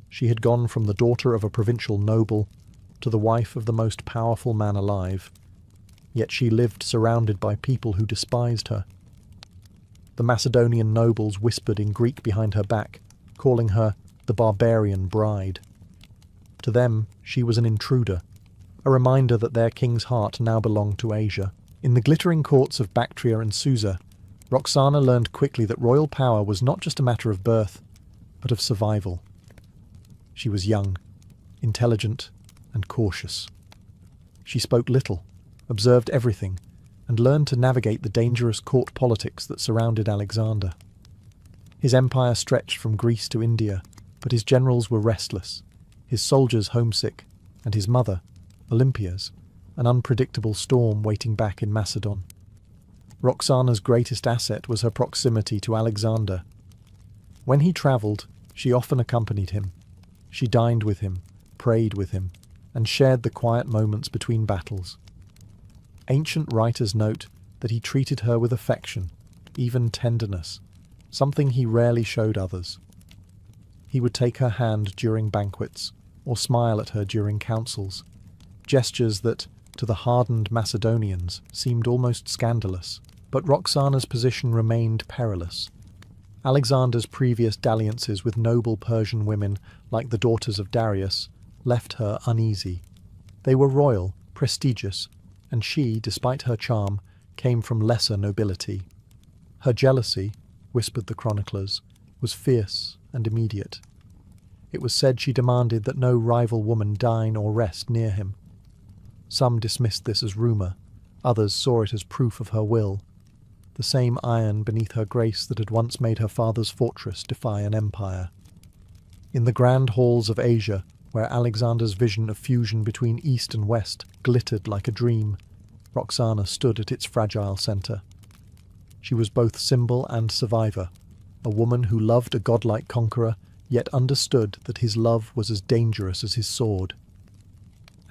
She had gone from the daughter of a provincial noble to the wife of the most powerful man alive, yet she lived surrounded by people who despised her. The Macedonian nobles whispered in Greek behind her back, calling her the barbarian bride. To them, she was an intruder, a reminder that their king's heart now belonged to Asia. In the glittering courts of Bactria and Susa, Roxana learned quickly that royal power was not just a matter of birth, but of survival. She was young, intelligent, and cautious. She spoke little, observed everything, and learned to navigate the dangerous court politics that surrounded Alexander. His empire stretched from Greece to India, but his generals were restless, his soldiers homesick, and his mother, Olympia's, an unpredictable storm waiting back in Macedon. Roxana's greatest asset was her proximity to Alexander. When he travelled, she often accompanied him. She dined with him, prayed with him, and shared the quiet moments between battles. Ancient writers note that he treated her with affection, even tenderness, something he rarely showed others. He would take her hand during banquets, or smile at her during councils, gestures that, to the hardened Macedonians, seemed almost scandalous. But Roxana's position remained perilous. Alexander's previous dalliances with noble Persian women, like the daughters of Darius, left her uneasy. They were royal, prestigious, and she, despite her charm, came from lesser nobility. Her jealousy, whispered the chroniclers, was fierce and immediate. It was said she demanded that no rival woman dine or rest near him. Some dismissed this as rumour, others saw it as proof of her will, the same iron beneath her grace that had once made her father's fortress defy an empire. In the grand halls of Asia, where Alexander's vision of fusion between East and West glittered like a dream, Roxana stood at its fragile centre. She was both symbol and survivor, a woman who loved a godlike conqueror, yet understood that his love was as dangerous as his sword.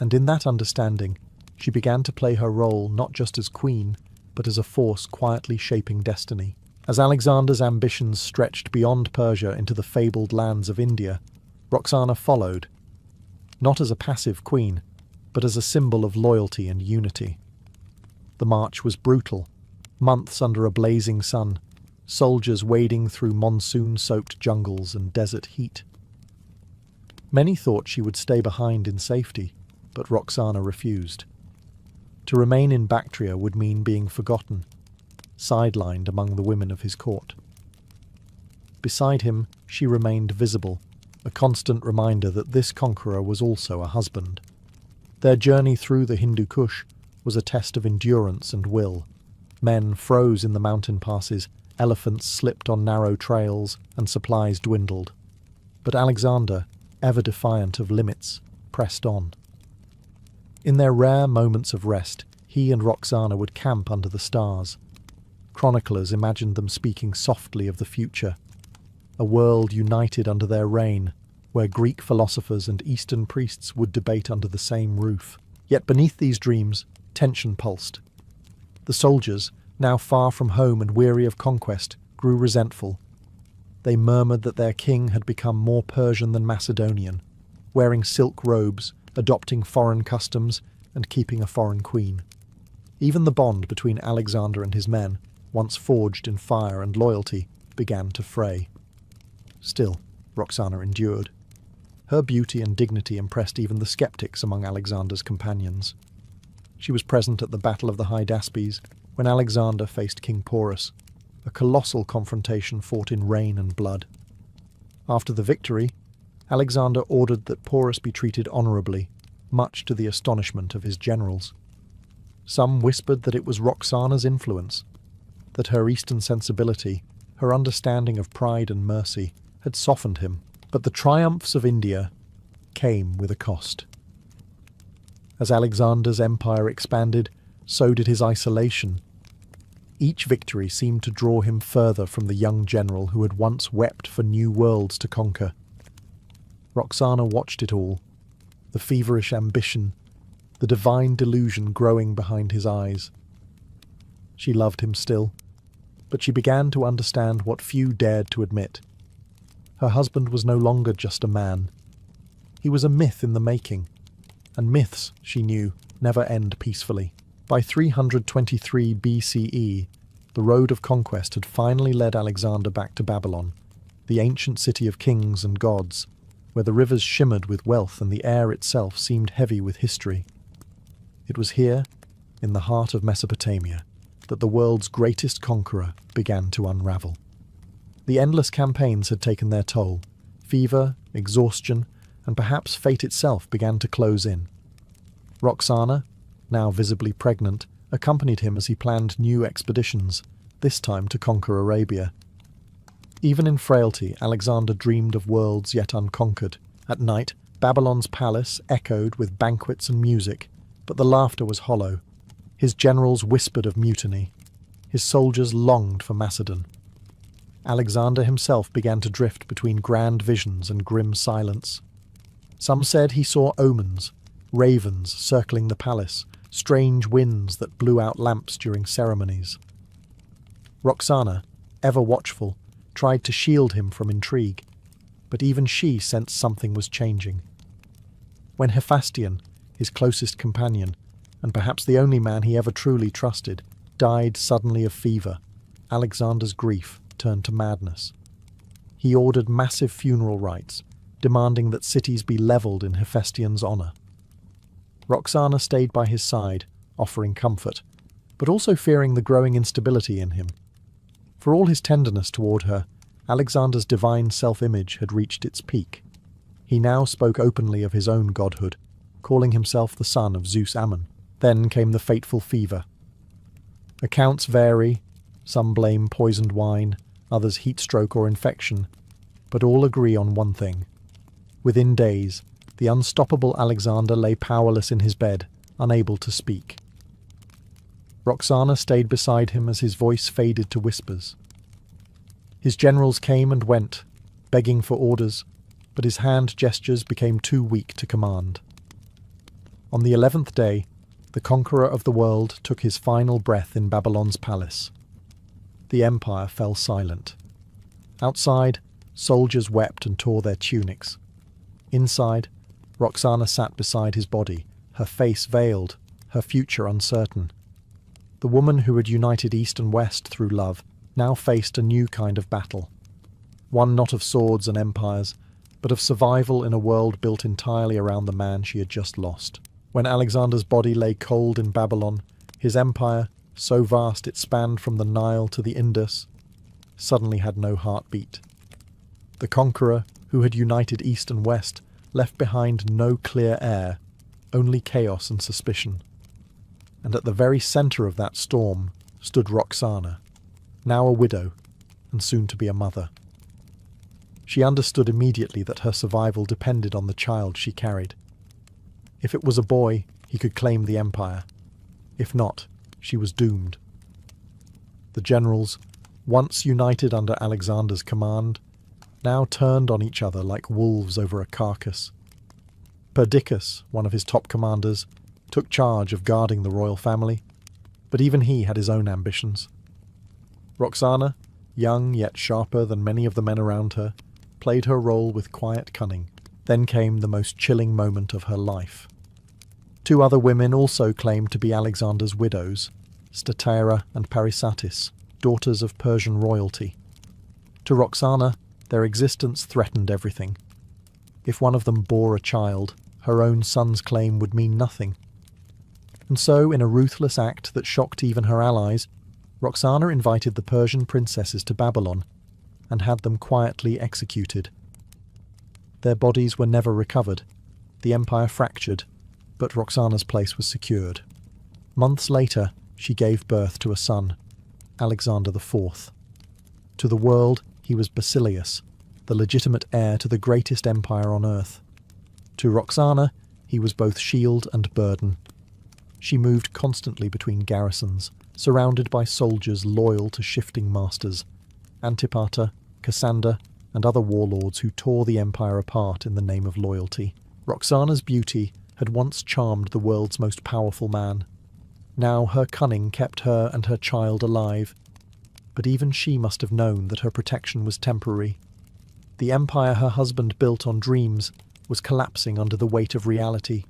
And in that understanding, she began to play her role not just as queen, but as a force quietly shaping destiny. As Alexander's ambitions stretched beyond Persia into the fabled lands of India, Roxana followed, not as a passive queen, but as a symbol of loyalty and unity. The march was brutal, months under a blazing sun, soldiers wading through monsoon-soaked jungles and desert heat. Many thought she would stay behind in safety, but Roxana refused. To remain in Bactria would mean being forgotten, sidelined among the women of his court. Beside him, she remained visible, a constant reminder that this conqueror was also a husband. Their journey through the Hindu Kush was a test of endurance and will. Men froze in the mountain passes, elephants slipped on narrow trails, and supplies dwindled. But Alexander, ever defiant of limits, pressed on. In their rare moments of rest, he and Roxana would camp under the stars. Chroniclers imagined them speaking softly of the future, a world united under their reign, where Greek philosophers and Eastern priests would debate under the same roof. Yet beneath these dreams, tension pulsed. The soldiers, now far from home and weary of conquest, grew resentful. They murmured that their king had become more Persian than Macedonian, wearing silk robes, adopting foreign customs, and keeping a foreign queen. Even the bond between Alexander and his men, once forged in fire and loyalty, began to fray. Still, Roxana endured. Her beauty and dignity impressed even the skeptics among Alexander's companions. She was present at the Battle of the Hydaspes, when Alexander faced King Porus, a colossal confrontation fought in rain and blood. After the victory, Alexander ordered that Porus be treated honourably, much to the astonishment of his generals. Some whispered that it was Roxana's influence, that her Eastern sensibility, her understanding of pride and mercy, had softened him. But the triumphs of India came with a cost. As Alexander's empire expanded, so did his isolation. Each victory seemed to draw him further from the young general who had once wept for new worlds to conquer. Roxana watched it all, the feverish ambition, the divine delusion growing behind his eyes. She loved him still, but she began to understand what few dared to admit. Her husband was no longer just a man. He was a myth in the making, and myths, she knew, never end peacefully. By 323 BCE, the road of conquest had finally led Alexander back to Babylon, the ancient city of kings and gods, where the rivers shimmered with wealth and the air itself seemed heavy with history. It was here, in the heart of Mesopotamia, that the world's greatest conqueror began to unravel. The endless campaigns had taken their toll. Fever, exhaustion, and perhaps fate itself began to close in. Roxana, now visibly pregnant, accompanied him as he planned new expeditions, this time to conquer Arabia. Even in frailty, Alexander dreamed of worlds yet unconquered. At night, Babylon's palace echoed with banquets and music, but the laughter was hollow. His generals whispered of mutiny. His soldiers longed for Macedon. Alexander himself began to drift between grand visions and grim silence. Some said he saw omens, ravens circling the palace, strange winds that blew out lamps during ceremonies. Roxana, ever watchful, tried to shield him from intrigue, but even she sensed something was changing. When Hephaestion, his closest companion, and perhaps the only man he ever truly trusted, died suddenly of fever, Alexander's grief turned to madness. He ordered massive funeral rites, demanding that cities be levelled in Hephaestion's honour. Roxana stayed by his side, offering comfort, but also fearing the growing instability in him. For all his tenderness toward her, Alexander's divine self-image had reached its peak. He now spoke openly of his own godhood, calling himself the son of Zeus Ammon. Then came the fateful fever. Accounts vary, some blame poisoned wine, others heatstroke or infection, but all agree on one thing. Within days, the unstoppable Alexander lay powerless in his bed, unable to speak. Roxana stayed beside him as his voice faded to whispers. His generals came and went, begging for orders, but his hand gestures became too weak to command. On the 11th day, the conqueror of the world took his final breath in Babylon's palace. The empire fell silent. Outside, soldiers wept and tore their tunics. Inside, Roxana sat beside his body, her face veiled, her future uncertain. The woman who had united East and West through love now faced a new kind of battle. One not of swords and empires, but of survival in a world built entirely around the man she had just lost. When Alexander's body lay cold in Babylon, his empire, so vast it spanned from the Nile to the Indus, suddenly had no heartbeat. The conqueror, who had united East and West, left behind no clear air, only chaos and suspicion. And at the very centre of that storm stood Roxana, now a widow, and soon to be a mother. She understood immediately that her survival depended on the child she carried. If it was a boy, he could claim the empire. If not, she was doomed. The generals, once united under Alexander's command, now turned on each other like wolves over a carcass. Perdiccas, one of his top commanders, took charge of guarding the royal family, but even he had his own ambitions. Roxana, young yet sharper than many of the men around her, played her role with quiet cunning. Then came the most chilling moment of her life. Two other women also claimed to be Alexander's widows, Statira and Parysatis, daughters of Persian royalty. To Roxana, their existence threatened everything. If one of them bore a child, her own son's claim would mean nothing. And so, in a ruthless act that shocked even her allies, Roxana invited the Persian princesses to Babylon and had them quietly executed. Their bodies were never recovered. The empire fractured, but Roxana's place was secured. Months later, she gave birth to a son, Alexander IV. To the world, he was Basileus, the legitimate heir to the greatest empire on earth. To Roxana, he was both shield and burden. She moved constantly between garrisons, surrounded by soldiers loyal to shifting masters, Antipater, Cassander, and other warlords who tore the empire apart in the name of loyalty. Roxana's beauty had once charmed the world's most powerful man. Now her cunning kept her and her child alive, but even she must have known that her protection was temporary. The empire her husband built on dreams was collapsing under the weight of reality.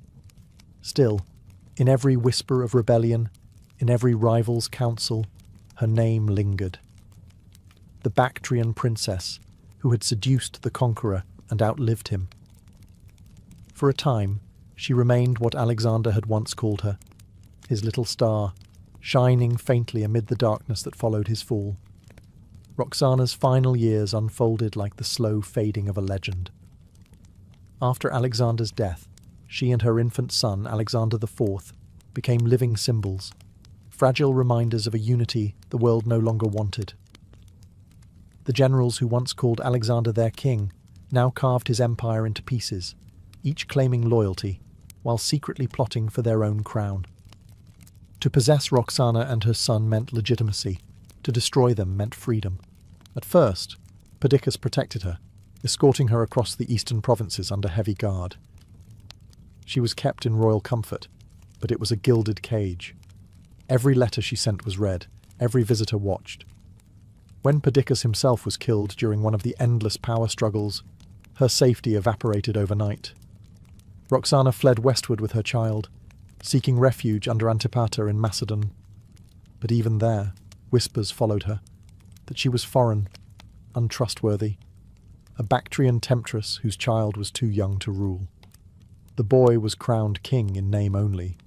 Still, in every whisper of rebellion, in every rival's council, her name lingered. The Bactrian princess, who had seduced the conqueror and outlived him. For a time, she remained what Alexander had once called her, his little star, shining faintly amid the darkness that followed his fall. Roxana's final years unfolded like the slow fading of a legend. After Alexander's death, she and her infant son, Alexander IV, became living symbols, fragile reminders of a unity the world no longer wanted. The generals who once called Alexander their king now carved his empire into pieces, each claiming loyalty, while secretly plotting for their own crown. To possess Roxana and her son meant legitimacy. To destroy them meant freedom. At first, Perdiccas protected her, escorting her across the eastern provinces under heavy guard. She was kept in royal comfort, but it was a gilded cage. Every letter she sent was read, every visitor watched. When Perdiccas himself was killed during one of the endless power struggles, her safety evaporated overnight. Roxana fled westward with her child, seeking refuge under Antipater in Macedon. But even there, whispers followed her, that she was foreign, untrustworthy, a Bactrian temptress whose child was too young to rule. The boy was crowned king in name only,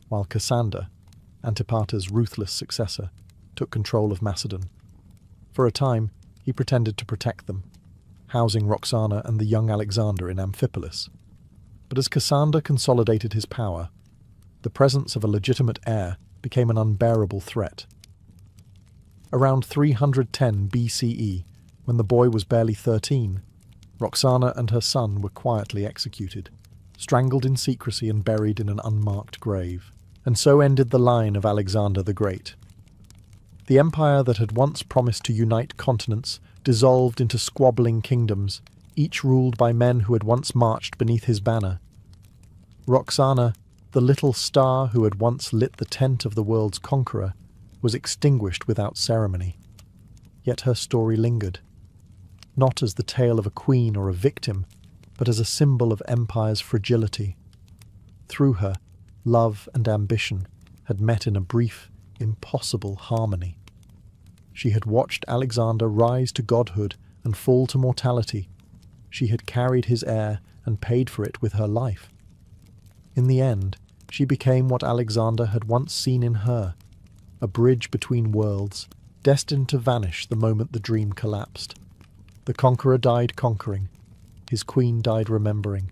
while Cassander, Antipater's ruthless successor, took control of Macedon. For a time, he pretended to protect them, housing Roxana and the young Alexander in Amphipolis. But as Cassander consolidated his power, the presence of a legitimate heir became an unbearable threat. Around 310 BCE, when the boy was barely 13, Roxana and her son were quietly executed, strangled in secrecy and buried in an unmarked grave. And so ended the line of Alexander the Great. The empire that had once promised to unite continents dissolved into squabbling kingdoms, each ruled by men who had once marched beneath his banner. Roxana, the little star who had once lit the tent of the world's conqueror, was extinguished without ceremony. Yet her story lingered, not as the tale of a queen or a victim, but as a symbol of empire's fragility. Through her, love and ambition had met in a brief, impossible harmony. She had watched Alexander rise to godhood and fall to mortality. She had carried his heir and paid for it with her life. In the end, she became what Alexander had once seen in her, a bridge between worlds, destined to vanish the moment the dream collapsed. The conqueror died conquering. His queen died remembering.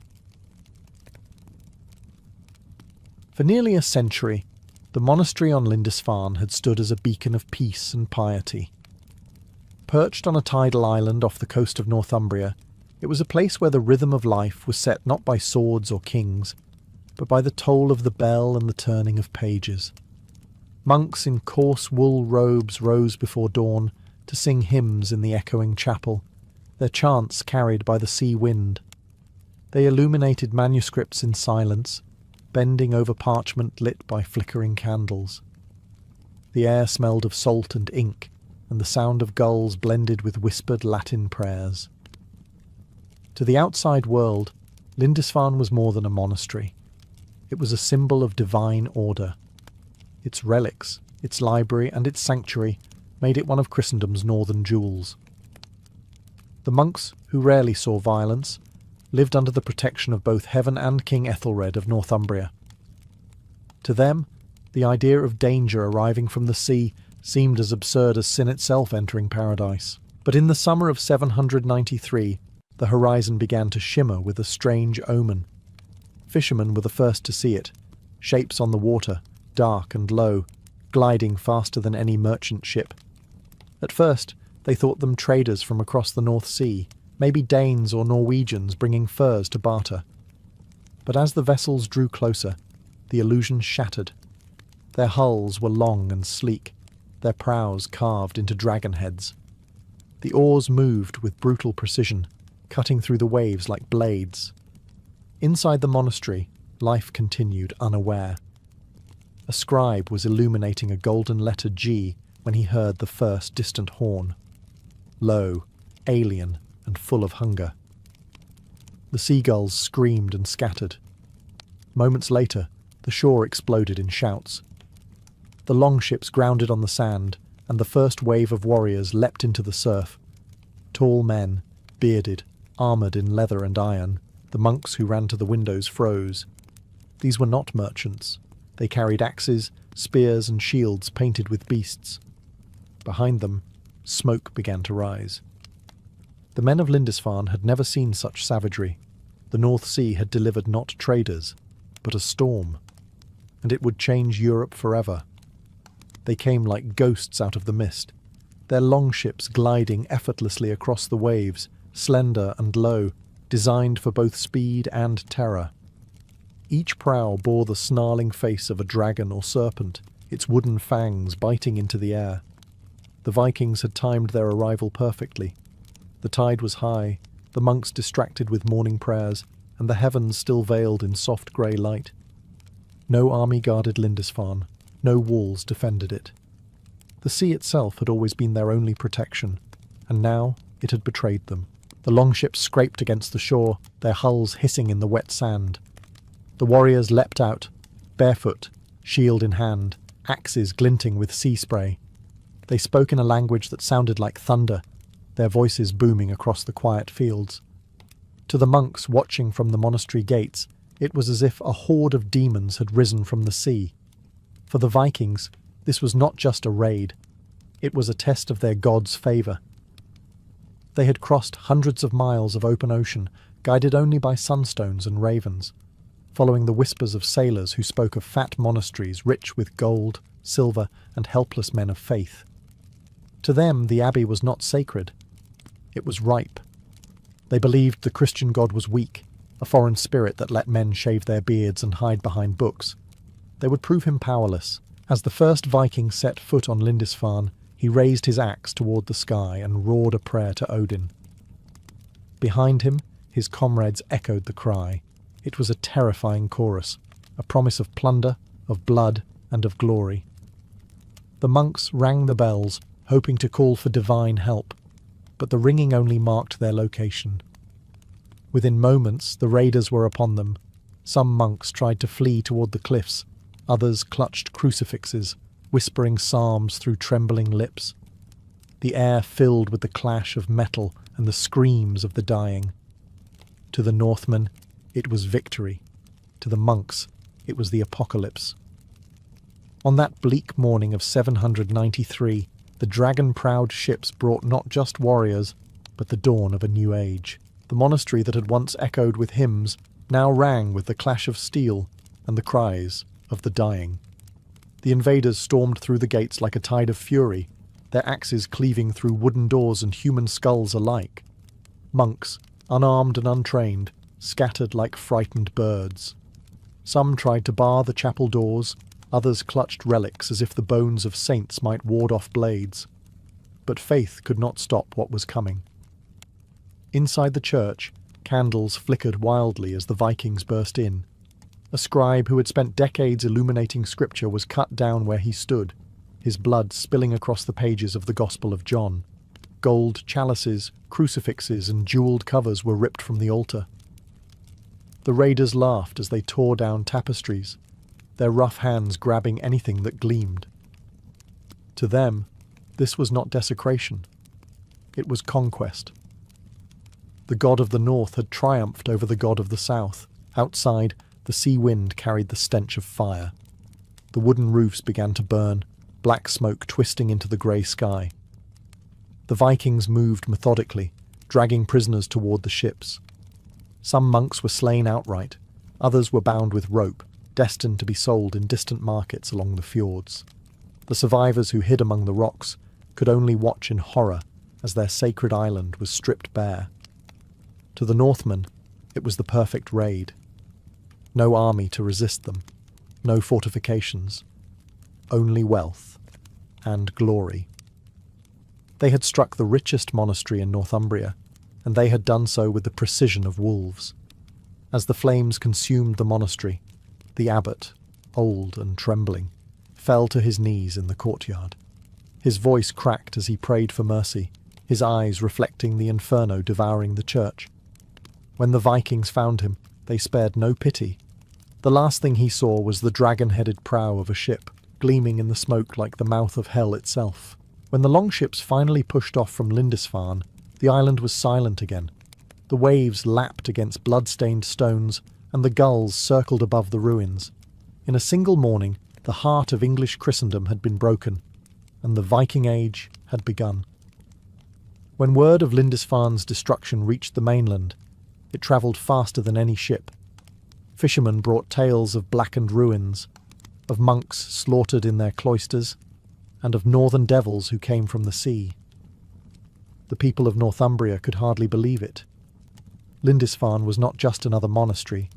For nearly a century, the monastery on Lindisfarne had stood as a beacon of peace and piety. Perched on a tidal island off the coast of Northumbria, it was a place where the rhythm of life was set not by swords or kings, but by the toll of the bell and the turning of pages. Monks in coarse wool robes rose before dawn to sing hymns in the echoing chapel, their chants carried by the sea wind. They illuminated manuscripts in silence, bending over parchment lit by flickering candles. The air smelled of salt and ink, and the sound of gulls blended with whispered Latin prayers. To the outside world, Lindisfarne was more than a monastery. It was a symbol of divine order. Its relics, its library, and its sanctuary made it one of Christendom's northern jewels. The monks, who rarely saw violence, lived under the protection of both Heaven and King Ethelred of Northumbria. To them, the idea of danger arriving from the sea seemed as absurd as sin itself entering paradise. But in the summer of 793, the horizon began to shimmer with a strange omen. Fishermen were the first to see it, shapes on the water, dark and low, gliding faster than any merchant ship. At first, they thought them traders from across the North Sea, maybe Danes or Norwegians bringing furs to barter. But as the vessels drew closer, the illusion shattered. Their hulls were long and sleek, their prows carved into dragon heads. The oars moved with brutal precision, cutting through the waves like blades. Inside the monastery, life continued unaware. A scribe was illuminating a golden letter G when he heard the first distant horn. Low, alien, and full of hunger. The seagulls screamed and scattered. Moments later, the shore exploded in shouts. The longships grounded on the sand, and the first wave of warriors leapt into the surf. Tall men, bearded, armoured in leather and iron, the monks who ran to the windows froze. These were not merchants. They carried axes, spears, and shields painted with beasts. Behind them, smoke began to rise. The men of Lindisfarne had never seen such savagery. The North Sea had delivered not traders, but a storm, and it would change Europe forever. They came like ghosts out of the mist, their longships gliding effortlessly across the waves, slender and low, designed for both speed and terror. Each prow bore the snarling face of a dragon or serpent, its wooden fangs biting into the air. The Vikings had timed their arrival perfectly. The tide was high, the monks distracted with morning prayers, and the heavens still veiled in soft grey light. No army guarded Lindisfarne, no walls defended it. The sea itself had always been their only protection, and now it had betrayed them. The longships scraped against the shore, their hulls hissing in the wet sand. The warriors leapt out, barefoot, shield in hand, axes glinting with sea spray. They spoke in a language that sounded like thunder, their voices booming across the quiet fields. To the monks watching from the monastery gates, it was as if a horde of demons had risen from the sea. For the Vikings, this was not just a raid. It was a test of their god's favour. They had crossed hundreds of miles of open ocean, guided only by sunstones and ravens, following the whispers of sailors who spoke of fat monasteries rich with gold, silver, and helpless men of faith. To them, the abbey was not sacred. It was ripe. They believed the Christian God was weak, a foreign spirit that let men shave their beards and hide behind books. They would prove him powerless. As the first Viking set foot on Lindisfarne, he raised his axe toward the sky and roared a prayer to Odin. Behind him, his comrades echoed the cry. It was a terrifying chorus, a promise of plunder, of blood, and of glory. The monks rang the bells, hoping to call for divine help, but the ringing only marked their location. Within moments, the raiders were upon them. Some monks tried to flee toward the cliffs, others clutched crucifixes, whispering psalms through trembling lips. The air filled with the clash of metal and the screams of the dying. To the Northmen, it was victory. To the monks, it was the apocalypse. On that bleak morning of 793, the dragon-prowed ships brought not just warriors, but the dawn of a new age. The monastery that had once echoed with hymns now rang with the clash of steel and the cries of the dying. The invaders stormed through the gates like a tide of fury, their axes cleaving through wooden doors and human skulls alike. Monks, unarmed and untrained, scattered like frightened birds. Some tried to bar the chapel doors, others clutched relics as if the bones of saints might ward off blades. But faith could not stop what was coming. Inside the church, candles flickered wildly as the Vikings burst in. A scribe who had spent decades illuminating scripture was cut down where he stood, his blood spilling across the pages of the Gospel of John. Gold chalices, crucifixes, and jewelled covers were ripped from the altar. The raiders laughed as they tore down tapestries, their rough hands grabbing anything that gleamed. To them, this was not desecration. It was conquest. The god of the north had triumphed over the god of the south. Outside, the sea wind carried the stench of fire. The wooden roofs began to burn, black smoke twisting into the grey sky. The Vikings moved methodically, dragging prisoners toward the ships. Some monks were slain outright, others were bound with rope, destined to be sold in distant markets along the fjords. The survivors who hid among the rocks could only watch in horror as their sacred island was stripped bare. To the Northmen, it was the perfect raid. No army to resist them, no fortifications, only wealth and glory. They had struck the richest monastery in Northumbria, and they had done so with the precision of wolves. As the flames consumed the monastery, the abbot, old and trembling, fell to his knees in the courtyard. His voice cracked as he prayed for mercy, his eyes reflecting the inferno devouring the church. When the Vikings found him, they spared no pity. The last thing he saw was the dragon-headed prow of a ship, gleaming in the smoke like the mouth of hell itself. When the longships finally pushed off from Lindisfarne, the island was silent again. The waves lapped against blood-stained stones, and the gulls circled above the ruins. In a single morning, the heart of English Christendom had been broken, and the Viking Age had begun. When word of Lindisfarne's destruction reached the mainland, it travelled faster than any ship. Fishermen brought tales of blackened ruins, of monks slaughtered in their cloisters, and of northern devils who came from the sea. The people of Northumbria could hardly believe it. Lindisfarne was not just another monastery.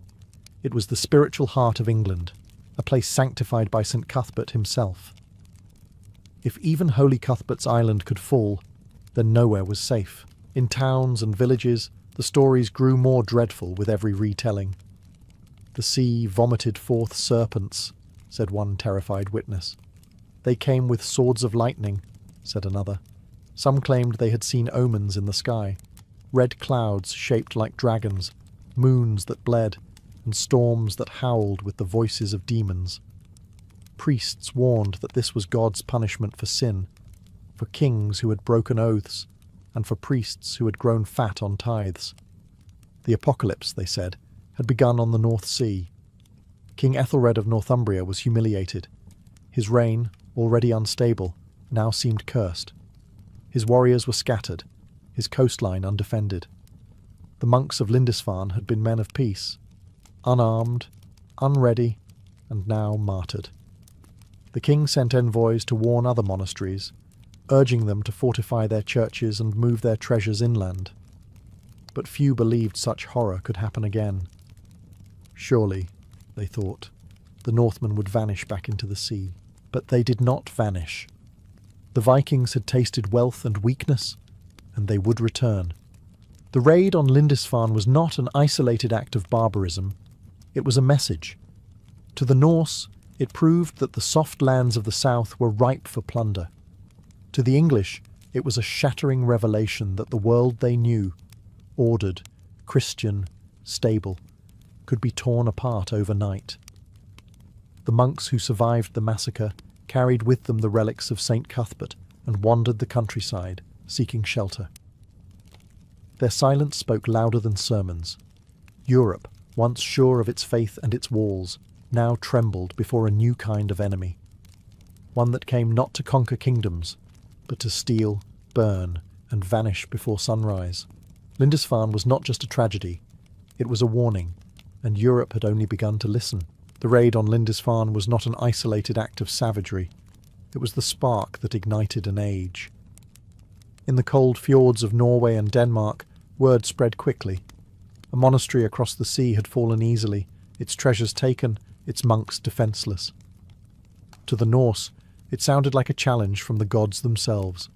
It was the spiritual heart of England, a place sanctified by St. Cuthbert himself. If even Holy Cuthbert's Island could fall, then nowhere was safe. In towns and villages, the stories grew more dreadful with every retelling. "The sea vomited forth serpents," said one terrified witness. "They came with swords of lightning," said another. Some claimed they had seen omens in the sky, red clouds shaped like dragons, moons that bled, and storms that howled with the voices of demons. Priests warned that this was God's punishment for sin, for kings who had broken oaths, and for priests who had grown fat on tithes. The apocalypse, they said, had begun on the North Sea. King Ethelred of Northumbria was humiliated. His reign, already unstable, now seemed cursed. His warriors were scattered, his coastline undefended. The monks of Lindisfarne had been men of peace, unarmed, unready, and now martyred. The king sent envoys to warn other monasteries, urging them to fortify their churches and move their treasures inland. But few believed such horror could happen again. Surely, they thought, the Northmen would vanish back into the sea. But they did not vanish. The Vikings had tasted wealth and weakness, and they would return. The raid on Lindisfarne was not an isolated act of barbarism. It was a message. To the Norse, it proved that the soft lands of the south were ripe for plunder. To the English, it was a shattering revelation that the world they knew, ordered, Christian, stable, could be torn apart overnight. The monks who survived the massacre carried with them the relics of St. Cuthbert and wandered the countryside, seeking shelter. Their silence spoke louder than sermons. Europe, once sure of its faith and its walls, now trembled before a new kind of enemy. One that came not to conquer kingdoms, but to steal, burn, and vanish before sunrise. Lindisfarne was not just a tragedy, it was a warning, and Europe had only begun to listen. The raid on Lindisfarne was not an isolated act of savagery. It was the spark that ignited an age. In the cold fjords of Norway and Denmark, word spread quickly. A monastery across the sea had fallen easily, its treasures taken, its monks defenceless. To the Norse, it sounded like a challenge from the gods themselves.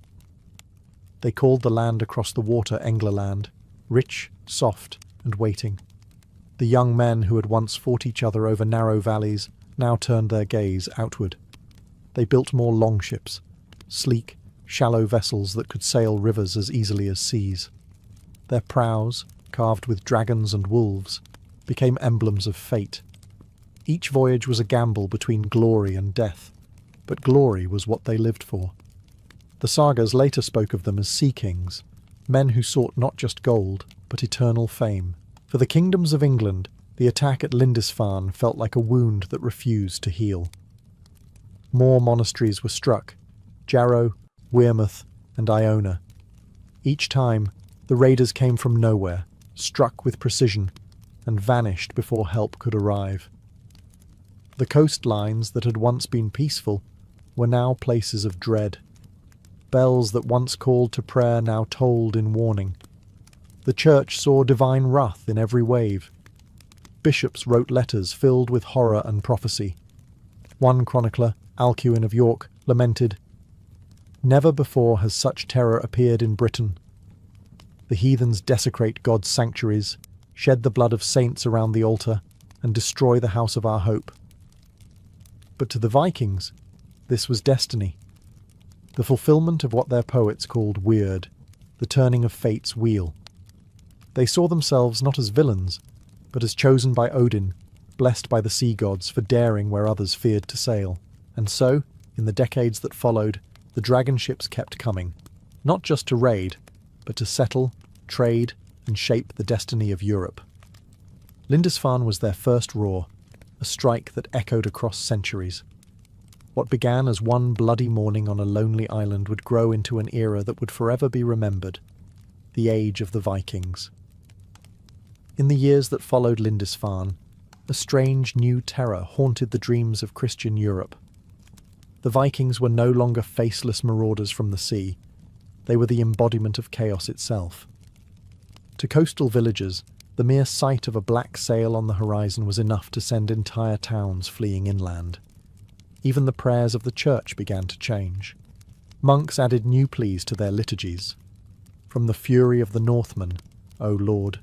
They called the land across the water Englaland, rich, soft, and waiting. The young men who had once fought each other over narrow valleys now turned their gaze outward. They built more longships, sleek, shallow vessels that could sail rivers as easily as seas. Their prows, carved with dragons and wolves, became emblems of fate. Each voyage was a gamble between glory and death, but glory was what they lived for. The sagas later spoke of them as sea kings, men who sought not just gold, but eternal fame. For the kingdoms of England, the attack at Lindisfarne felt like a wound that refused to heal. More monasteries were struck, Jarrow, Wearmouth, and Iona. Each time, the raiders came from nowhere, struck with precision, and vanished before help could arrive. The coastlines that had once been peaceful were now places of dread. Bells that once called to prayer now tolled in warning. The church saw divine wrath in every wave. Bishops wrote letters filled with horror and prophecy. One chronicler, Alcuin of York, lamented, "Never before has such terror appeared in Britain. The heathens desecrate God's sanctuaries, shed the blood of saints around the altar, and destroy the house of our hope." But to the Vikings, this was destiny. The fulfillment of what their poets called weird, the turning of fate's wheel. They saw themselves not as villains, but as chosen by Odin, blessed by the sea gods for daring where others feared to sail. And so, in the decades that followed, the dragon ships kept coming, not just to raid, but to settle, trade, and shape the destiny of Europe. Lindisfarne was their first roar, a strike that echoed across centuries. What began as one bloody morning on a lonely island would grow into an era that would forever be remembered, the age of the Vikings. In the years that followed Lindisfarne, a strange new terror haunted the dreams of Christian Europe. The Vikings were no longer faceless marauders from the sea. They were the embodiment of chaos itself. To coastal villagers, the mere sight of a black sail on the horizon was enough to send entire towns fleeing inland. Even the prayers of the church began to change. Monks added new pleas to their liturgies. From the fury of the Northmen, O Lord,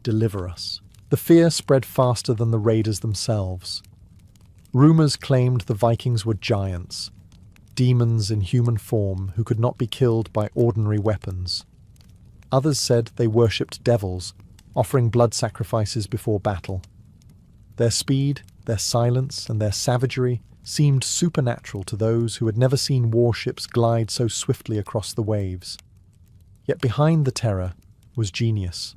deliver us. The fear spread faster than the raiders themselves. Rumours claimed the Vikings were giants, demons in human form who could not be killed by ordinary weapons. Others said they worshipped devils, offering blood sacrifices before battle. Their speed, their silence, and their savagery seemed supernatural to those who had never seen warships glide so swiftly across the waves. Yet behind the terror was genius.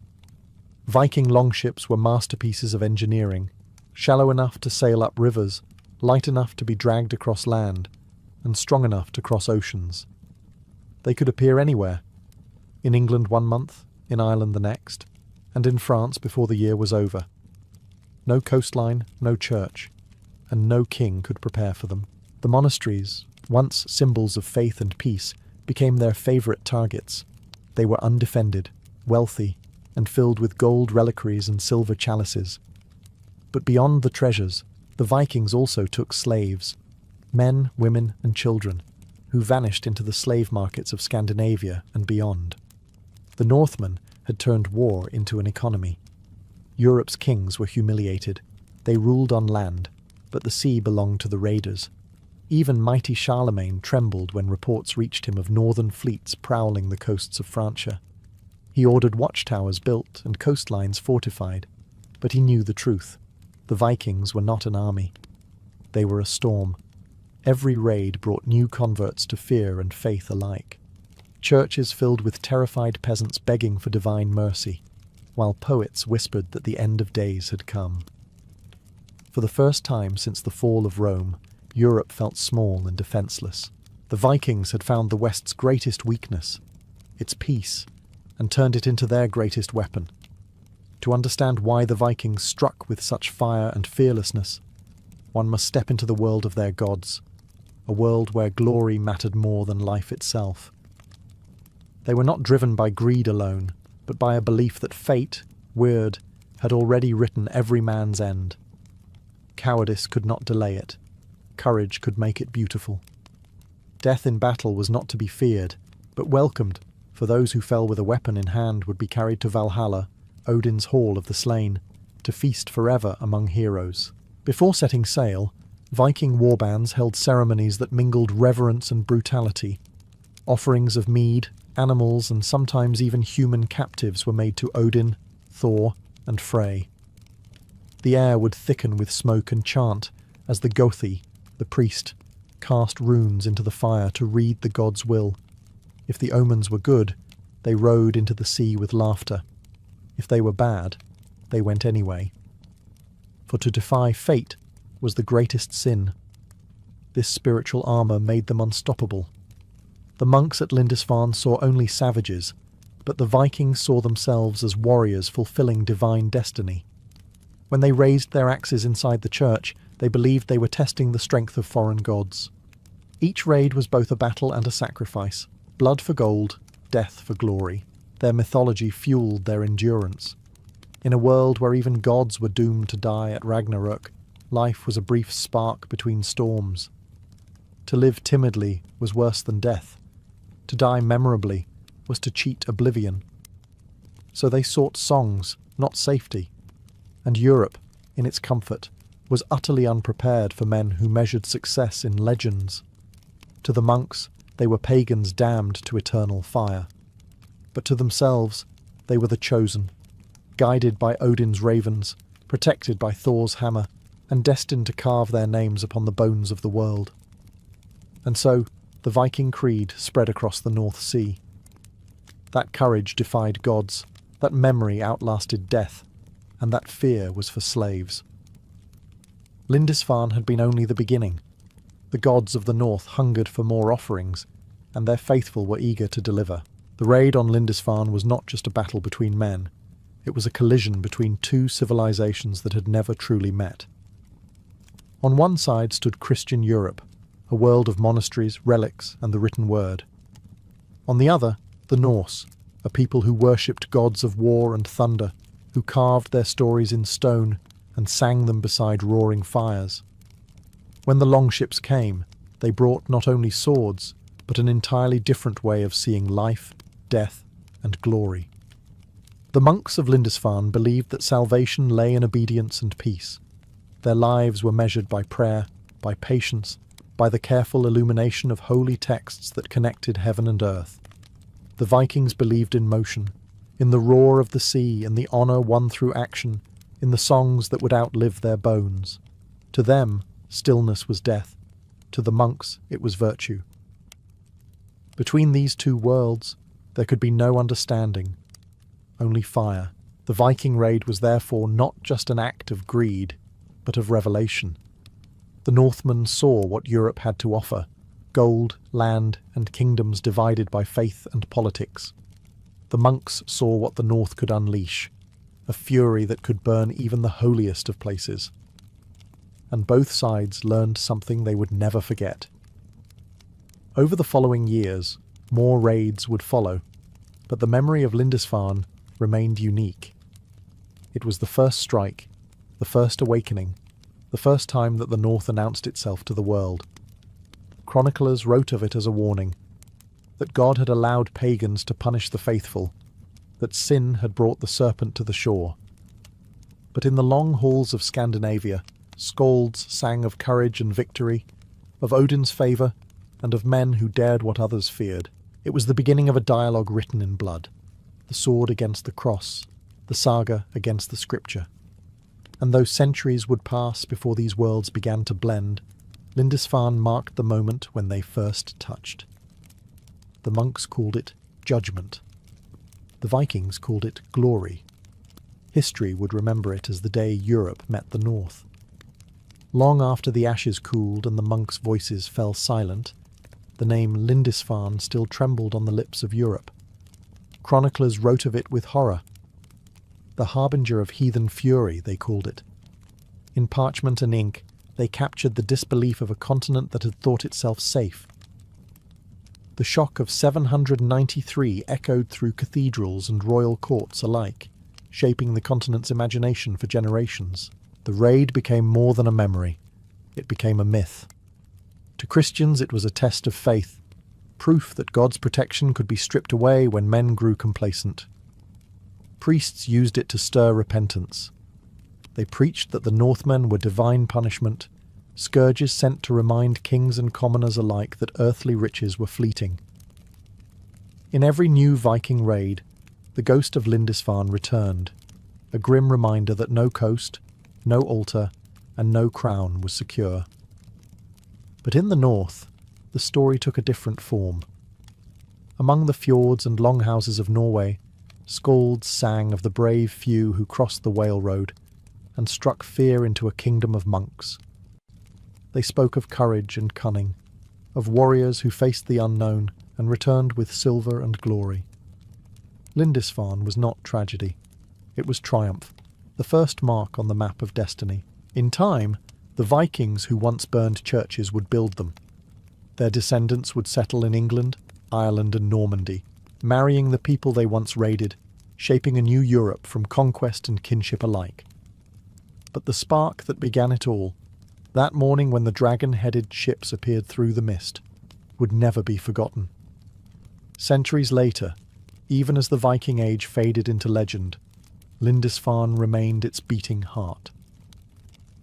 Viking longships were masterpieces of engineering, shallow enough to sail up rivers, light enough to be dragged across land, and strong enough to cross oceans. They could appear anywhere, in England 1 month, in Ireland the next, and in France before the year was over. No coastline, no church, and no king could prepare for them. The monasteries, once symbols of faith and peace, became their favourite targets. They were undefended, wealthy, and filled with gold reliquaries and silver chalices. But beyond the treasures, the Vikings also took slaves, men, women, and children, who vanished into the slave markets of Scandinavia and beyond. The Northmen had turned war into an economy. Europe's kings were humiliated. They ruled on land, but the sea belonged to the raiders. Even mighty Charlemagne trembled when reports reached him of northern fleets prowling the coasts of Francia. He ordered watchtowers built and coastlines fortified, but he knew the truth. The Vikings were not an army. They were a storm. Every raid brought new converts to fear and faith alike. Churches filled with terrified peasants begging for divine mercy, while poets whispered that the end of days had come. For the first time since the fall of Rome, Europe felt small and defenseless. The Vikings had found the West's greatest weakness, its peace, and turned it into their greatest weapon. To understand why the Vikings struck with such fire and fearlessness, one must step into the world of their gods, a world where glory mattered more than life itself. They were not driven by greed alone, but by a belief that fate, weird, had already written every man's end. Cowardice could not delay it. Courage could make it beautiful. Death in battle was not to be feared, but welcomed, for those who fell with a weapon in hand would be carried to Valhalla, Odin's hall of the slain, to feast forever among heroes. Before setting sail, Viking warbands held ceremonies that mingled reverence and brutality. Offerings of mead, animals, and sometimes even human captives were made to Odin, Thor, and Frey. The air would thicken with smoke and chant as the Gothi, the priest, cast runes into the fire to read the god's will. If the omens were good, they rode into the sea with laughter. If they were bad, they went anyway. For to defy fate was the greatest sin. This spiritual armour made them unstoppable. The monks at Lindisfarne saw only savages, but the Vikings saw themselves as warriors fulfilling divine destiny. When they raised their axes inside the church, they believed they were testing the strength of foreign gods. Each raid was both a battle and a sacrifice, blood for gold, death for glory. Their mythology fueled their endurance. In a world where even gods were doomed to die at Ragnarök, life was a brief spark between storms. To live timidly was worse than death. To die memorably was to cheat oblivion. So they sought songs, not safety. And Europe, in its comfort, was utterly unprepared for men who measured success in legends. To the monks, they were pagans damned to eternal fire. But to themselves, they were the chosen, guided by Odin's ravens, protected by Thor's hammer, and destined to carve their names upon the bones of the world. And so, the Viking creed spread across the North Sea. That courage defied gods, that memory outlasted death, and that fear was for slaves. Lindisfarne had been only the beginning. The gods of the North hungered for more offerings, and their faithful were eager to deliver. The raid on Lindisfarne was not just a battle between men. It was a collision between two civilizations that had never truly met. On one side stood Christian Europe, a world of monasteries, relics, and the written word. On the other, the Norse, a people who worshipped gods of war and thunder, who carved their stories in stone and sang them beside roaring fires. When the longships came, they brought not only swords, but an entirely different way of seeing life, death, and glory. The monks of Lindisfarne believed that salvation lay in obedience and peace. Their lives were measured by prayer, by patience, by the careful illumination of holy texts that connected heaven and earth. The Vikings believed in motion, in the roar of the sea, in the honour won through action, in the songs that would outlive their bones. To them, stillness was death. To the monks, it was virtue. Between these two worlds, there could be no understanding, only fire. The Viking raid was therefore not just an act of greed, but of revelation. The Northmen saw what Europe had to offer: gold, land, and kingdoms divided by faith and politics. The monks saw what the North could unleash, a fury that could burn even the holiest of places. And both sides learned something they would never forget. Over the following years, more raids would follow, but the memory of Lindisfarne remained unique. It was the first strike, the first awakening, the first time that the North announced itself to the world. Chroniclers wrote of it as a warning, that God had allowed pagans to punish the faithful, that sin had brought the serpent to the shore. But in the long halls of Scandinavia, skalds sang of courage and victory, of Odin's favour, and of men who dared what others feared. It was the beginning of a dialogue written in blood, the sword against the cross, the saga against the scripture. And though centuries would pass before these worlds began to blend, Lindisfarne marked the moment when they first touched. The monks called it judgment. The Vikings called it glory. History would remember it as the day Europe met the North. Long after the ashes cooled and the monks' voices fell silent, the name Lindisfarne still trembled on the lips of Europe. Chroniclers wrote of it with horror. The harbinger of heathen fury, they called it. In parchment and ink, they captured the disbelief of a continent that had thought itself safe. The shock of 793 echoed through cathedrals and royal courts alike, shaping the continent's imagination for generations. The raid became more than a memory. It became a myth. To Christians, it was a test of faith, proof that God's protection could be stripped away when men grew complacent. Priests used it to stir repentance. They preached that the Northmen were divine punishment, scourges sent to remind kings and commoners alike that earthly riches were fleeting. In every new Viking raid, the ghost of Lindisfarne returned, a grim reminder that no coast, no altar, and no crown was secure. But in the north, the story took a different form. Among the fjords and longhouses of Norway, skalds sang of the brave few who crossed the whale road and struck fear into a kingdom of monks. They spoke of courage and cunning, of warriors who faced the unknown and returned with silver and glory. Lindisfarne was not tragedy. It was triumph, the first mark on the map of destiny. In time, the Vikings who once burned churches would build them. Their descendants would settle in England, Ireland, and Normandy, marrying the people they once raided, shaping a new Europe from conquest and kinship alike. But the spark that began it all, that morning when the dragon-headed ships appeared through the mist, would never be forgotten. Centuries later, even as the Viking Age faded into legend, Lindisfarne remained its beating heart.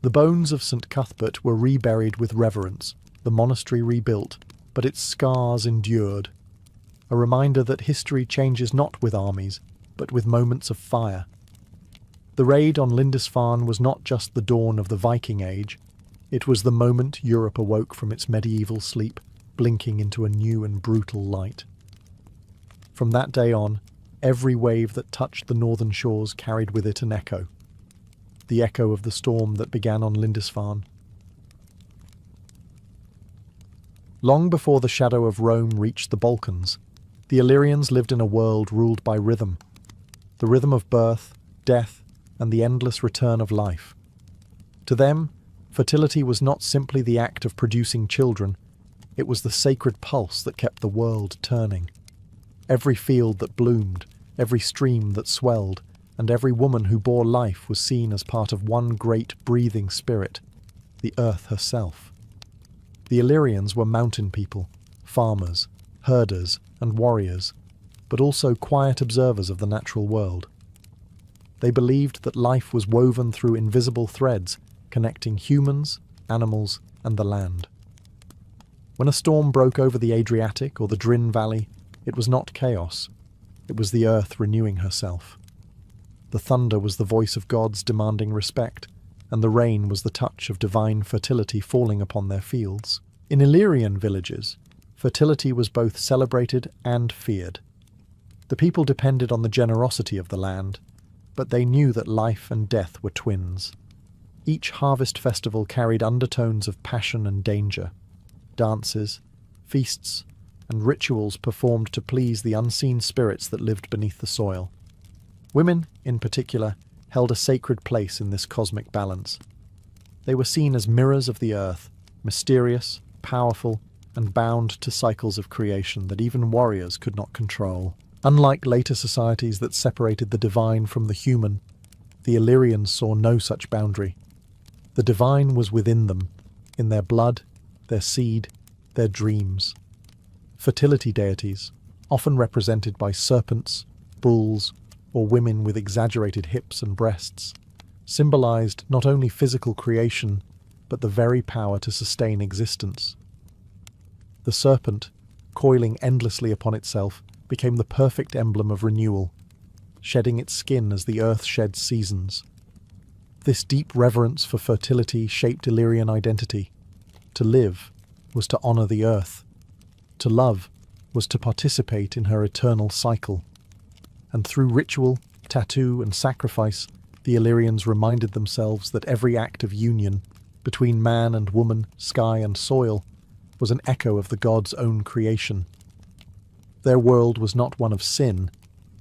The bones of St. Cuthbert were reburied with reverence, the monastery rebuilt, but its scars endured, a reminder that history changes not with armies, but with moments of fire. The raid on Lindisfarne was not just the dawn of the Viking Age, it was the moment Europe awoke from its medieval sleep, blinking into a new and brutal light. From that day on, every wave that touched the northern shores carried with it an echo. The echo of the storm that began on Lindisfarne. Long before the shadow of Rome reached the Balkans, the Illyrians lived in a world ruled by rhythm. The rhythm of birth, death, and the endless return of life. To them, fertility was not simply the act of producing children, it was the sacred pulse that kept the world turning. Every field that bloomed, every stream that swelled, and every woman who bore life was seen as part of one great breathing spirit, the earth herself. The Illyrians were mountain people, farmers, herders and warriors, but also quiet observers of the natural world. They believed that life was woven through invisible threads connecting humans, animals, and the land. When a storm broke over the Adriatic or the Drin Valley, it was not chaos. It was the earth renewing herself. The thunder was the voice of gods demanding respect, and the rain was the touch of divine fertility falling upon their fields. In Illyrian villages, fertility was both celebrated and feared. The people depended on the generosity of the land, but they knew that life and death were twins. Each harvest festival carried undertones of passion and danger. Dances, feasts, and rituals performed to please the unseen spirits that lived beneath the soil. Women, in particular, held a sacred place in this cosmic balance. They were seen as mirrors of the earth, mysterious, powerful, and bound to cycles of creation that even warriors could not control. Unlike later societies that separated the divine from the human, the Illyrians saw no such boundary. The divine was within them, in their blood, their seed, their dreams. Fertility deities, often represented by serpents, bulls, or women with exaggerated hips and breasts, symbolized not only physical creation, but the very power to sustain existence. The serpent, coiling endlessly upon itself, became the perfect emblem of renewal, shedding its skin as the earth sheds seasons. This deep reverence for fertility shaped Illyrian identity. To live was to honor the earth. To love was to participate in her eternal cycle. And through ritual, tattoo, and sacrifice, the Illyrians reminded themselves that every act of union between man and woman, sky and soil, was an echo of the gods' own creation. Their world was not one of sin,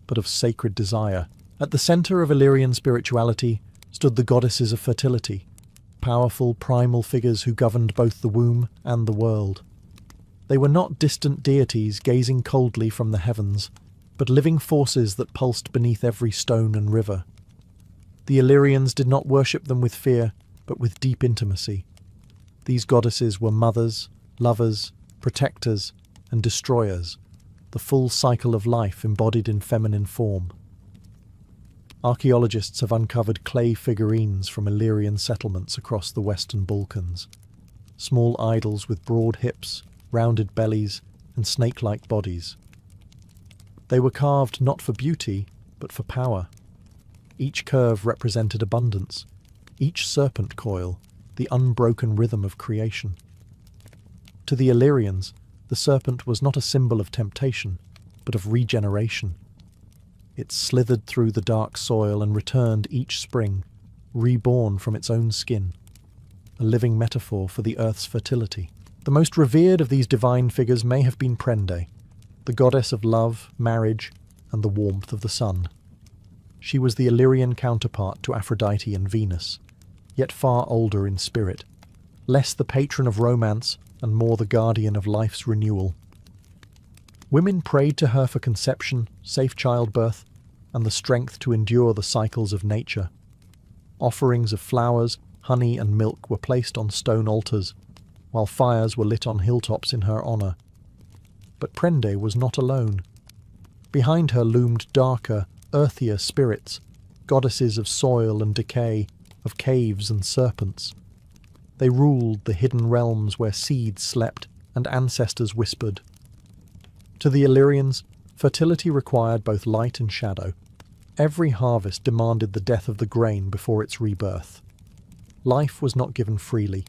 but of sacred desire. At the center of Illyrian spirituality stood the goddesses of fertility, powerful primal figures who governed both the womb and the world. They were not distant deities gazing coldly from the heavens, but living forces that pulsed beneath every stone and river. The Illyrians did not worship them with fear, but with deep intimacy. These goddesses were mothers, lovers, protectors, and destroyers, the full cycle of life embodied in feminine form. Archaeologists have uncovered clay figurines from Illyrian settlements across the Western Balkans. Small idols with broad hips, rounded bellies, and snake-like bodies. They were carved not for beauty, but for power. Each curve represented abundance, each serpent coil, the unbroken rhythm of creation. To the Illyrians, the serpent was not a symbol of temptation, but of regeneration. It slithered through the dark soil and returned each spring, reborn from its own skin, a living metaphor for the earth's fertility. The most revered of these divine figures may have been Prende, the goddess of love, marriage, and the warmth of the sun. She was the Illyrian counterpart to Aphrodite and Venus, yet far older in spirit, less the patron of romance and more the guardian of life's renewal. Women prayed to her for conception, safe childbirth, and the strength to endure the cycles of nature. Offerings of flowers, honey, and milk were placed on stone altars, while fires were lit on hilltops in her honour. But Prende was not alone. Behind her loomed darker, earthier spirits, goddesses of soil and decay, of caves and serpents. They ruled the hidden realms where seeds slept and ancestors whispered. To the Illyrians, fertility required both light and shadow. Every harvest demanded the death of the grain before its rebirth. Life was not given freely.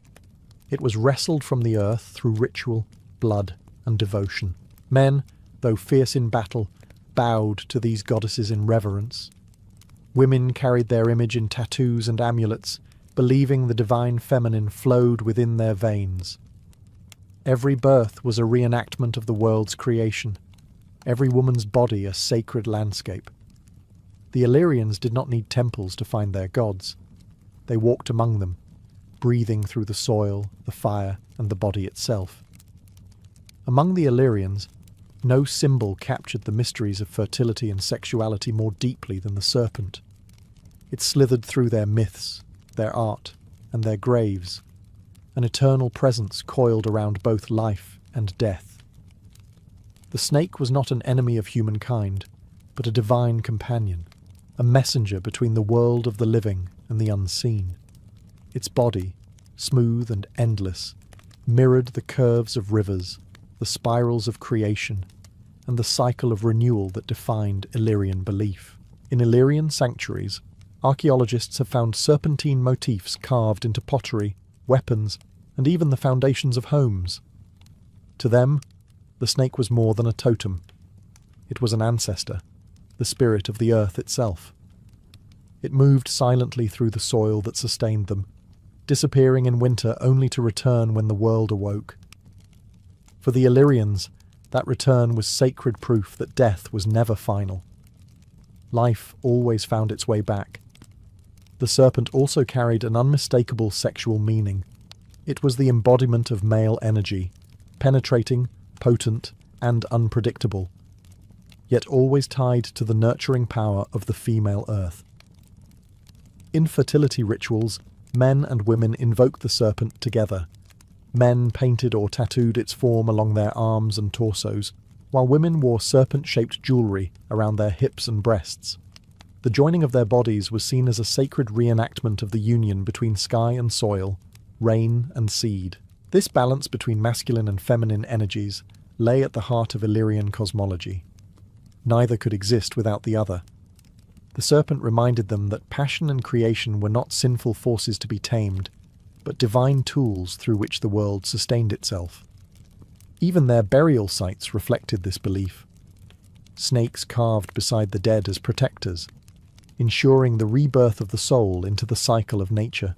It was wrestled from the earth through ritual, blood, and devotion. Men, though fierce in battle, bowed to these goddesses in reverence. Women carried their image in tattoos and amulets, believing the divine feminine flowed within their veins. Every birth was a reenactment of the world's creation, every woman's body a sacred landscape. The Illyrians did not need temples to find their gods. They walked among them, breathing through the soil, the fire, and the body itself. Among the Illyrians, no symbol captured the mysteries of fertility and sexuality more deeply than the serpent. It slithered through their myths, their art, and their graves, an eternal presence coiled around both life and death. The snake was not an enemy of humankind, but a divine companion, a messenger between the world of the living and the unseen. Its body, smooth and endless, mirrored the curves of rivers, the spirals of creation, and the cycle of renewal that defined Illyrian belief. In Illyrian sanctuaries, archaeologists have found serpentine motifs carved into pottery, weapons, and even the foundations of homes. To them, the snake was more than a totem. It was an ancestor, the spirit of the earth itself. It moved silently through the soil that sustained them, disappearing in winter only to return when the world awoke. For the Illyrians, that return was sacred proof that death was never final. Life always found its way back. The serpent also carried an unmistakable sexual meaning. It was the embodiment of male energy, penetrating, potent, and unpredictable, yet always tied to the nurturing power of the female earth. In fertility rituals, men and women invoked the serpent together. Men painted or tattooed its form along their arms and torsos, while women wore serpent-shaped jewellery around their hips and breasts. The joining of their bodies was seen as a sacred reenactment of the union between sky and soil, rain and seed. This balance between masculine and feminine energies lay at the heart of Illyrian cosmology. Neither could exist without the other. The serpent reminded them that passion and creation were not sinful forces to be tamed, but divine tools through which the world sustained itself. Even their burial sites reflected this belief. Snakes carved beside the dead as protectors, ensuring the rebirth of the soul into the cycle of nature.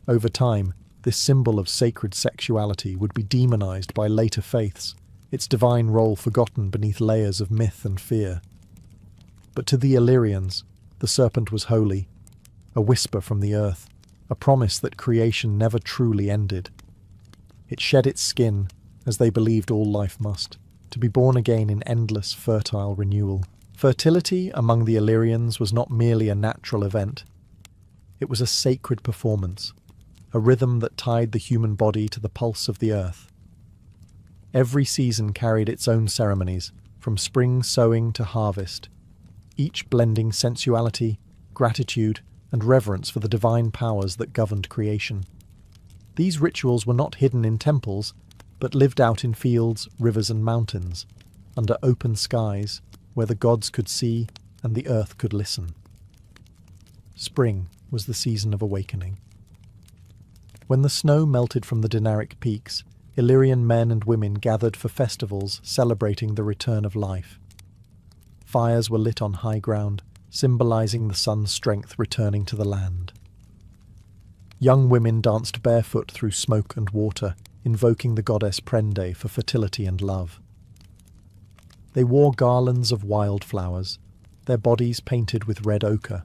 Over time, this symbol of sacred sexuality would be demonized by later faiths, its divine role forgotten beneath layers of myth and fear. But to the Illyrians, the serpent was holy, a whisper from the earth, a promise that creation never truly ended. It shed its skin, as they believed all life must, to be born again in endless, fertile renewal. Fertility among the Illyrians was not merely a natural event. It was a sacred performance, a rhythm that tied the human body to the pulse of the earth. Every season carried its own ceremonies, from spring sowing to harvest, each blending sensuality, gratitude, and reverence for the divine powers that governed creation. These rituals were not hidden in temples, but lived out in fields, rivers, and mountains, under open skies, where the gods could see and the earth could listen. Spring was the season of awakening. When the snow melted from the Dinaric peaks, Illyrian men and women gathered for festivals celebrating the return of life. Fires were lit on high ground, symbolizing the sun's strength returning to the land. Young women danced barefoot through smoke and water, invoking the goddess Prende for fertility and love. They wore garlands of wildflowers, their bodies painted with red ochre,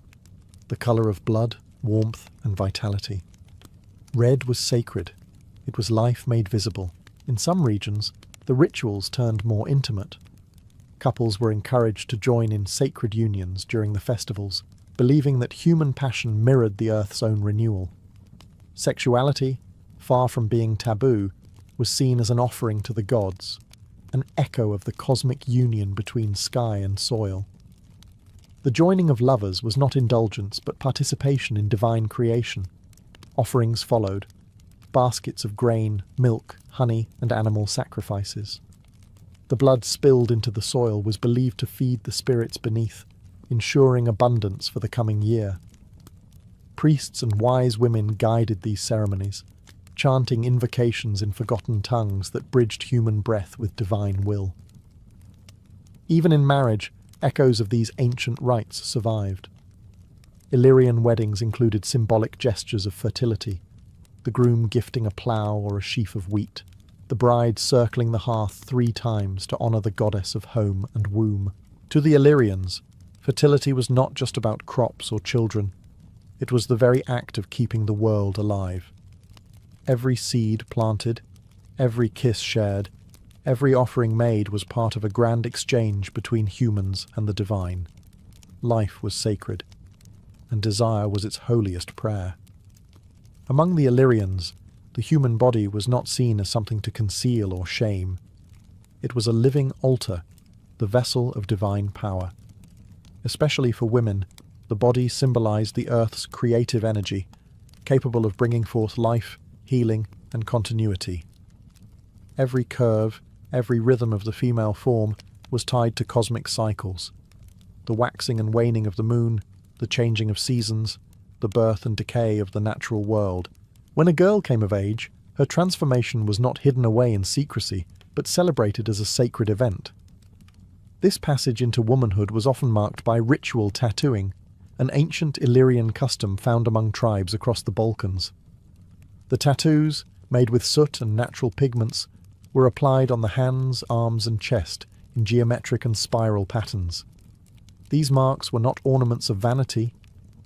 the colour of blood, warmth, and vitality. Red was sacred. It was life made visible. In some regions, the rituals turned more intimate. Couples were encouraged to join in sacred unions during the festivals, believing that human passion mirrored the earth's own renewal. Sexuality, far from being taboo, was seen as an offering to the gods, an echo of the cosmic union between sky and soil. The joining of lovers was not indulgence but participation in divine creation. Offerings followed, baskets of grain, milk, honey, and animal sacrifices. The blood spilled into the soil was believed to feed the spirits beneath, ensuring abundance for the coming year. Priests and wise women guided these ceremonies, chanting invocations in forgotten tongues that bridged human breath with divine will. Even in marriage, echoes of these ancient rites survived. Illyrian weddings included symbolic gestures of fertility, the groom gifting a plough or a sheaf of wheat, the bride circling the hearth 3 times to honour the goddess of home and womb. To the Illyrians, fertility was not just about crops or children. It was the very act of keeping the world alive. Every seed planted, every kiss shared, every offering made was part of a grand exchange between humans and the divine. Life was sacred, and desire was its holiest prayer. Among the Illyrians, the human body was not seen as something to conceal or shame. It was a living altar, the vessel of divine power. Especially for women, the body symbolized the earth's creative energy, capable of bringing forth life, healing, and continuity. Every curve, every rhythm of the female form was tied to cosmic cycles. The waxing and waning of the moon, the changing of seasons, the birth and decay of the natural world. When a girl came of age, her transformation was not hidden away in secrecy, but celebrated as a sacred event. This passage into womanhood was often marked by ritual tattooing, an ancient Illyrian custom found among tribes across the Balkans. The tattoos, made with soot and natural pigments, were applied on the hands, arms, and chest in geometric and spiral patterns. These marks were not ornaments of vanity,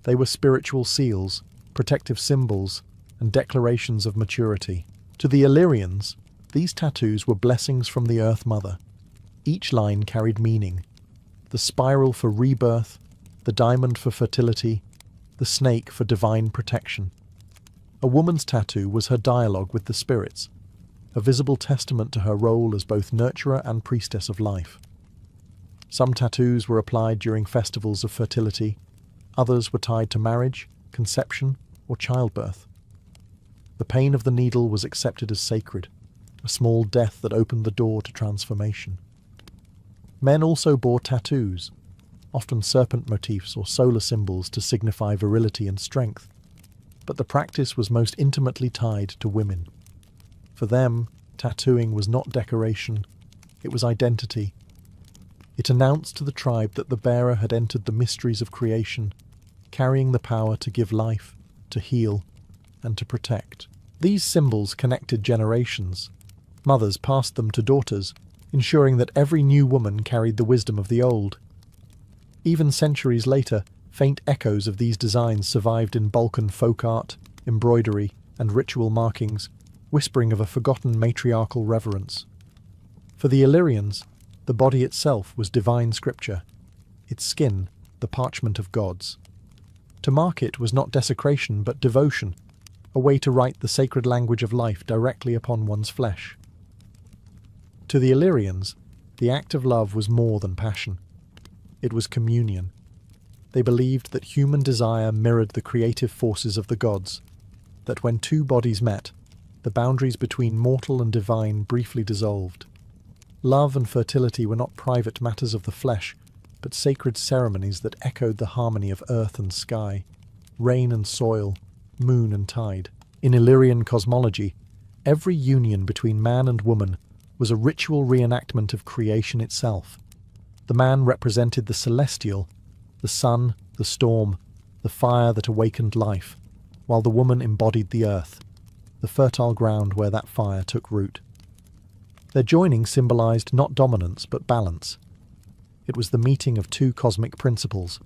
they were spiritual seals, protective symbols, and declarations of maturity. To the Illyrians, these tattoos were blessings from the Earth Mother. Each line carried meaning: the spiral for rebirth, the diamond for fertility, the snake for divine protection. A woman's tattoo was her dialogue with the spirits, a visible testament to her role as both nurturer and priestess of life. Some tattoos were applied during festivals of fertility, others were tied to marriage, conception, or childbirth. The pain of the needle was accepted as sacred, a small death that opened the door to transformation. Men also bore tattoos, often serpent motifs or solar symbols to signify virility and strength, but the practice was most intimately tied to women. For them, tattooing was not decoration, it was identity. It announced to the tribe that the bearer had entered the mysteries of creation, carrying the power to give life, to heal, and to protect. These symbols connected generations. Mothers passed them to daughters, ensuring that every new woman carried the wisdom of the old. Even centuries later, faint echoes of these designs survived in Balkan folk art, embroidery, and ritual markings, whispering of a forgotten matriarchal reverence. For the Illyrians, the body itself was divine scripture, its skin the parchment of gods. To mark it was not desecration but devotion, a way to write the sacred language of life directly upon one's flesh. To the Illyrians, the act of love was more than passion. It was communion. They believed that human desire mirrored the creative forces of the gods, that when two bodies met, the boundaries between mortal and divine briefly dissolved. Love and fertility were not private matters of the flesh, but sacred ceremonies that echoed the harmony of earth and sky, rain and soil, moon and tide. In Illyrian cosmology, every union between man and woman was a ritual reenactment of creation itself. The man represented the celestial, the sun, the storm, the fire that awakened life, while the woman embodied the earth, the fertile ground where that fire took root. Their joining symbolized not dominance but balance. It was the meeting of two cosmic principles: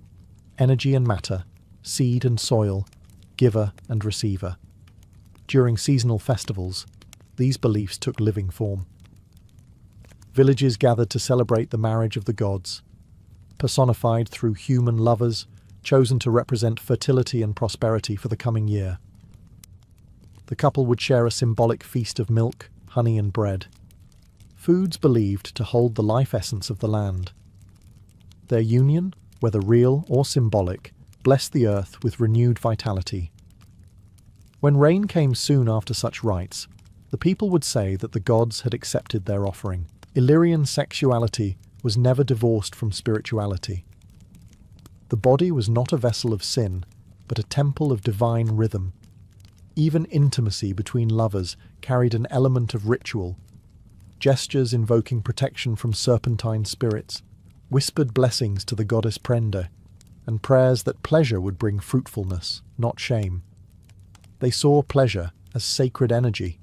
energy and matter, seed and soil, giver and receiver. During seasonal festivals, these beliefs took living form. Villages gathered to celebrate the marriage of the gods, personified through human lovers, chosen to represent fertility and prosperity for the coming year. The couple would share a symbolic feast of milk, honey, and bread, foods believed to hold the life essence of the land. Their union, whether real or symbolic, blessed the earth with renewed vitality. When rain came soon after such rites, the people would say that the gods had accepted their offering. Illyrian sexuality was never divorced from spirituality. The body was not a vessel of sin, but a temple of divine rhythm. Even intimacy between lovers carried an element of ritual. Gestures invoking protection from serpentine spirits, whispered blessings to the goddess Prenda, and prayers that pleasure would bring fruitfulness, not shame. They saw pleasure as sacred energy,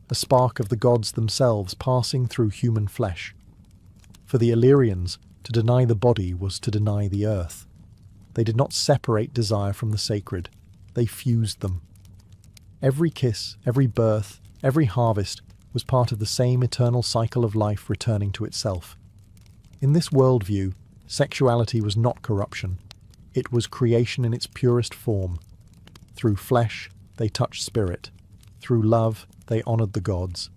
a spark of the gods themselves passing through human flesh. For the Illyrians, to deny the body was to deny the earth. They did not separate desire from the sacred, they fused them. Every kiss, every birth, every harvest was part of the same eternal cycle of life returning to itself. In this worldview, sexuality was not corruption. It was creation in its purest form. Through flesh, they touched spirit. Through love, they honored the gods.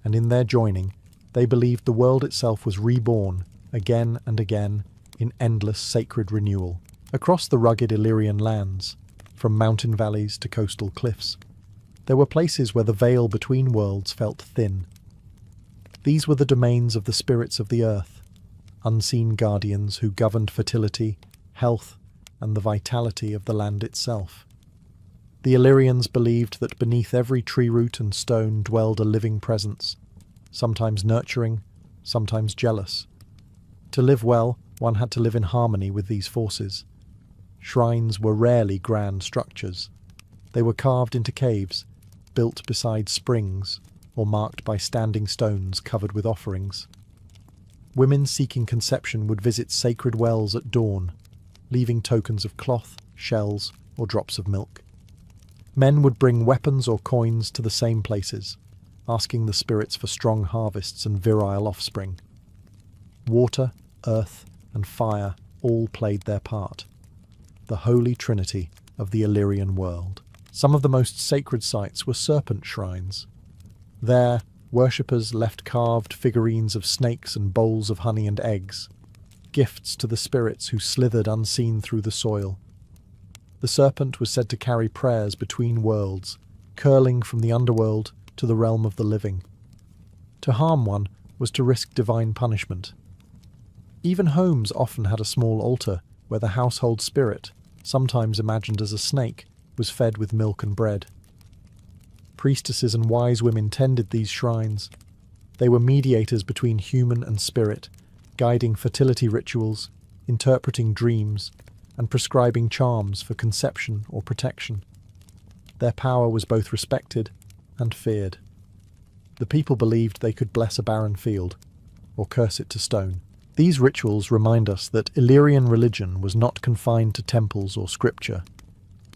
And in their joining, They believed the world itself was reborn, again and again, in endless sacred renewal, across the rugged Illyrian lands, from mountain valleys to coastal cliffs. There were places where the veil between worlds felt thin. These were the domains of the spirits of the earth, unseen guardians who governed fertility, health, and the vitality of the land itself. The Illyrians believed that beneath every tree root and stone dwelled a living presence, sometimes nurturing, sometimes jealous. To live well, one had to live in harmony with these forces. Shrines were rarely grand structures. They were carved into caves, built beside springs, or marked by standing stones covered with offerings. Women seeking conception would visit sacred wells at dawn, leaving tokens of cloth, shells, or drops of milk. Men would bring weapons or coins to the same places, asking the spirits for strong harvests and virile offspring. Water, earth, and fire all played their part. The holy trinity of the Illyrian world. Some of the most sacred sites were serpent shrines. There, worshippers left carved figurines of snakes and bowls of honey and eggs, gifts to the spirits who slithered unseen through the soil. The serpent was said to carry prayers between worlds, curling from the underworld to the realm of the living. To harm one was to risk divine punishment. Even homes often had a small altar where the household spirit, sometimes imagined as a snake, was fed with milk and bread. Priestesses and wise women tended these shrines. They were mediators between human and spirit, guiding fertility rituals, interpreting dreams, and prescribing charms for conception or protection. Their power was both respected and feared. The people believed they could bless a barren field, or curse it to stone. These rituals remind us that Illyrian religion was not confined to temples or scripture.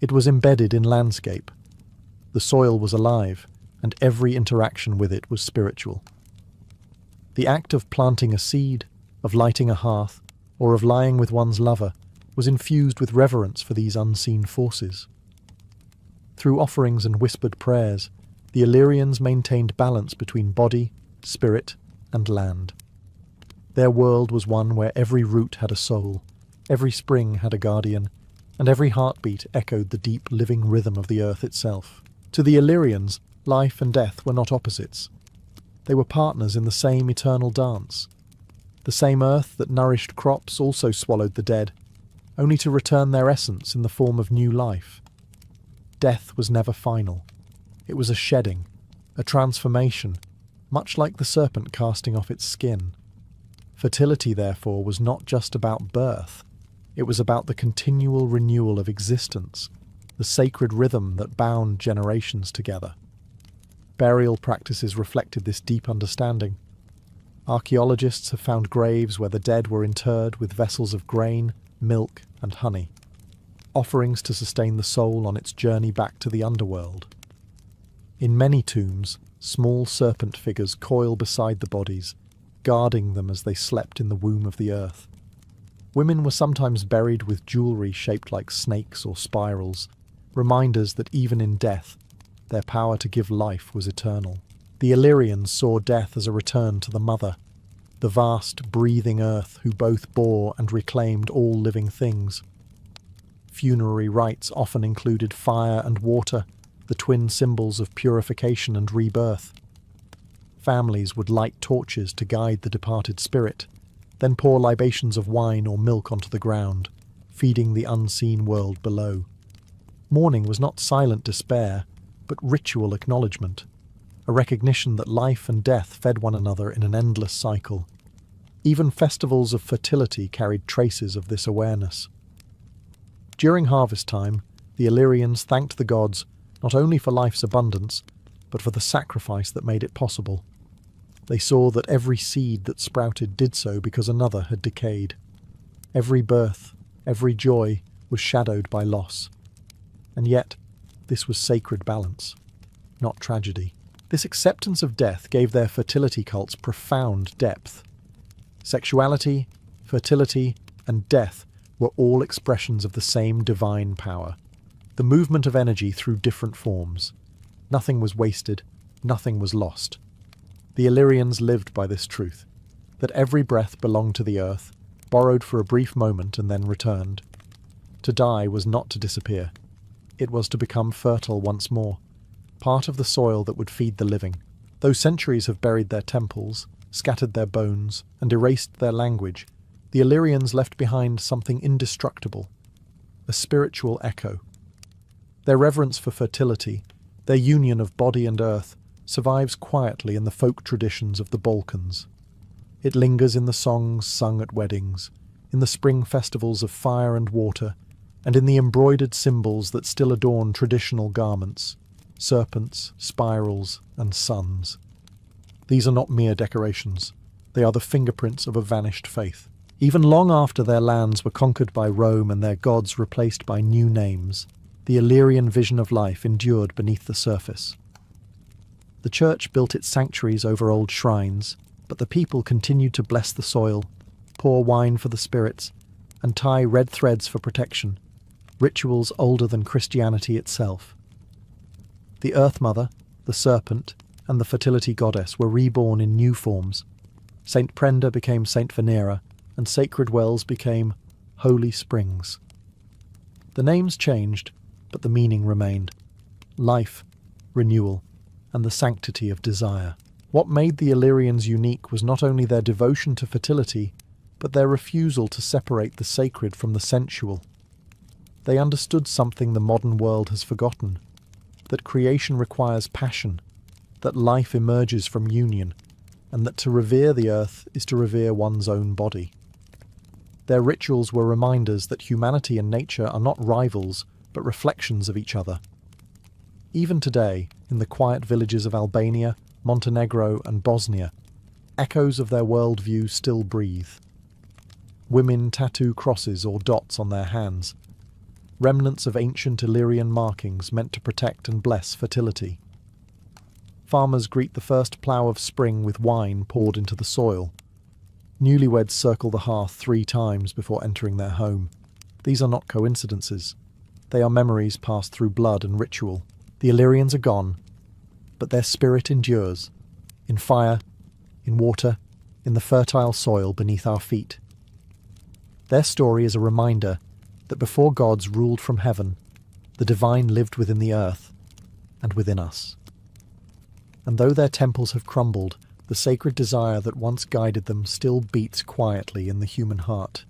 It was embedded in landscape. The soil was alive, and every interaction with it was spiritual. The act of planting a seed, of lighting a hearth, or of lying with one's lover was infused with reverence for these unseen forces. Through offerings and whispered prayers, the Illyrians maintained balance between body, spirit, and land. Their world was one where every root had a soul, every spring had a guardian, and every heartbeat echoed the deep living rhythm of the earth itself. To the Illyrians, life and death were not opposites. They were partners in the same eternal dance. The same earth that nourished crops also swallowed the dead, only to return their essence in the form of new life. Death was never final. It was a shedding, a transformation, much like the serpent casting off its skin. Fertility, therefore, was not just about birth. It was about the continual renewal of existence, the sacred rhythm that bound generations together. Burial practices reflected this deep understanding. Archaeologists have found graves where the dead were interred with vessels of grain, milk, and honey, offerings to sustain the soul on its journey back to the underworld. In many tombs, small serpent figures coil beside the bodies, guarding them as they slept in the womb of the earth. Women were sometimes buried with jewelry shaped like snakes or spirals, reminders that even in death, their power to give life was eternal. The Illyrians saw death as a return to the mother, the vast, breathing earth who both bore and reclaimed all living things. Funerary rites often included fire and water, the twin symbols of purification and rebirth. Families would light torches to guide the departed spirit, then pour libations of wine or milk onto the ground, feeding the unseen world below. Mourning was not silent despair, but ritual acknowledgement, a recognition that life and death fed one another in an endless cycle. Even festivals of fertility carried traces of this awareness. During harvest time, the Illyrians thanked the gods not only for life's abundance, but for the sacrifice that made it possible. They saw that every seed that sprouted did so because another had decayed. Every birth, every joy was shadowed by loss. And yet, this was sacred balance, not tragedy. This acceptance of death gave their fertility cults profound depth. Sexuality, fertility, and death were all expressions of the same divine power, the movement of energy through different forms. Nothing was wasted, nothing was lost. The Illyrians lived by this truth, that every breath belonged to the earth, borrowed for a brief moment and then returned. To die was not to disappear. It was to become fertile once more, part of the soil that would feed the living. Though centuries have buried their temples, scattered their bones, and erased their language, the Illyrians left behind something indestructible, a spiritual echo. Their reverence for fertility, their union of body and earth, survives quietly in the folk traditions of the Balkans. It lingers in the songs sung at weddings, in the spring festivals of fire and water, and in the embroidered symbols that still adorn traditional garments, serpents, spirals, and suns. These are not mere decorations. They are the fingerprints of a vanished faith. Even long after their lands were conquered by Rome and their gods replaced by new names, the Illyrian vision of life endured beneath the surface. The church built its sanctuaries over old shrines, but the people continued to bless the soil, pour wine for the spirits, and tie red threads for protection, rituals older than Christianity itself. The Earth Mother, the serpent, and the fertility goddess were reborn in new forms. Saint Prenda became Saint Venera, and sacred wells became holy springs. The names changed, but the meaning remained. Life, renewal, and the sanctity of desire. What made the Illyrians unique was not only their devotion to fertility, but their refusal to separate the sacred from the sensual. They understood something the modern world has forgotten, that creation requires passion, that life emerges from union, and that to revere the earth is to revere one's own body. Their rituals were reminders that humanity and nature are not rivals, but reflections of each other. Even today, in the quiet villages of Albania, Montenegro, and Bosnia, echoes of their worldview still breathe. Women tattoo crosses or dots on their hands, remnants of ancient Illyrian markings meant to protect and bless fertility. Farmers greet the first plough of spring with wine poured into the soil. Newlyweds circle the hearth 3 times before entering their home. These are not coincidences. They are memories passed through blood and ritual. The Illyrians are gone, but their spirit endures, in fire, in water, in the fertile soil beneath our feet. Their story is a reminder that before gods ruled from heaven, the divine lived within the earth and within us. And though their temples have crumbled, the sacred desire that once guided them still beats quietly in the human heart.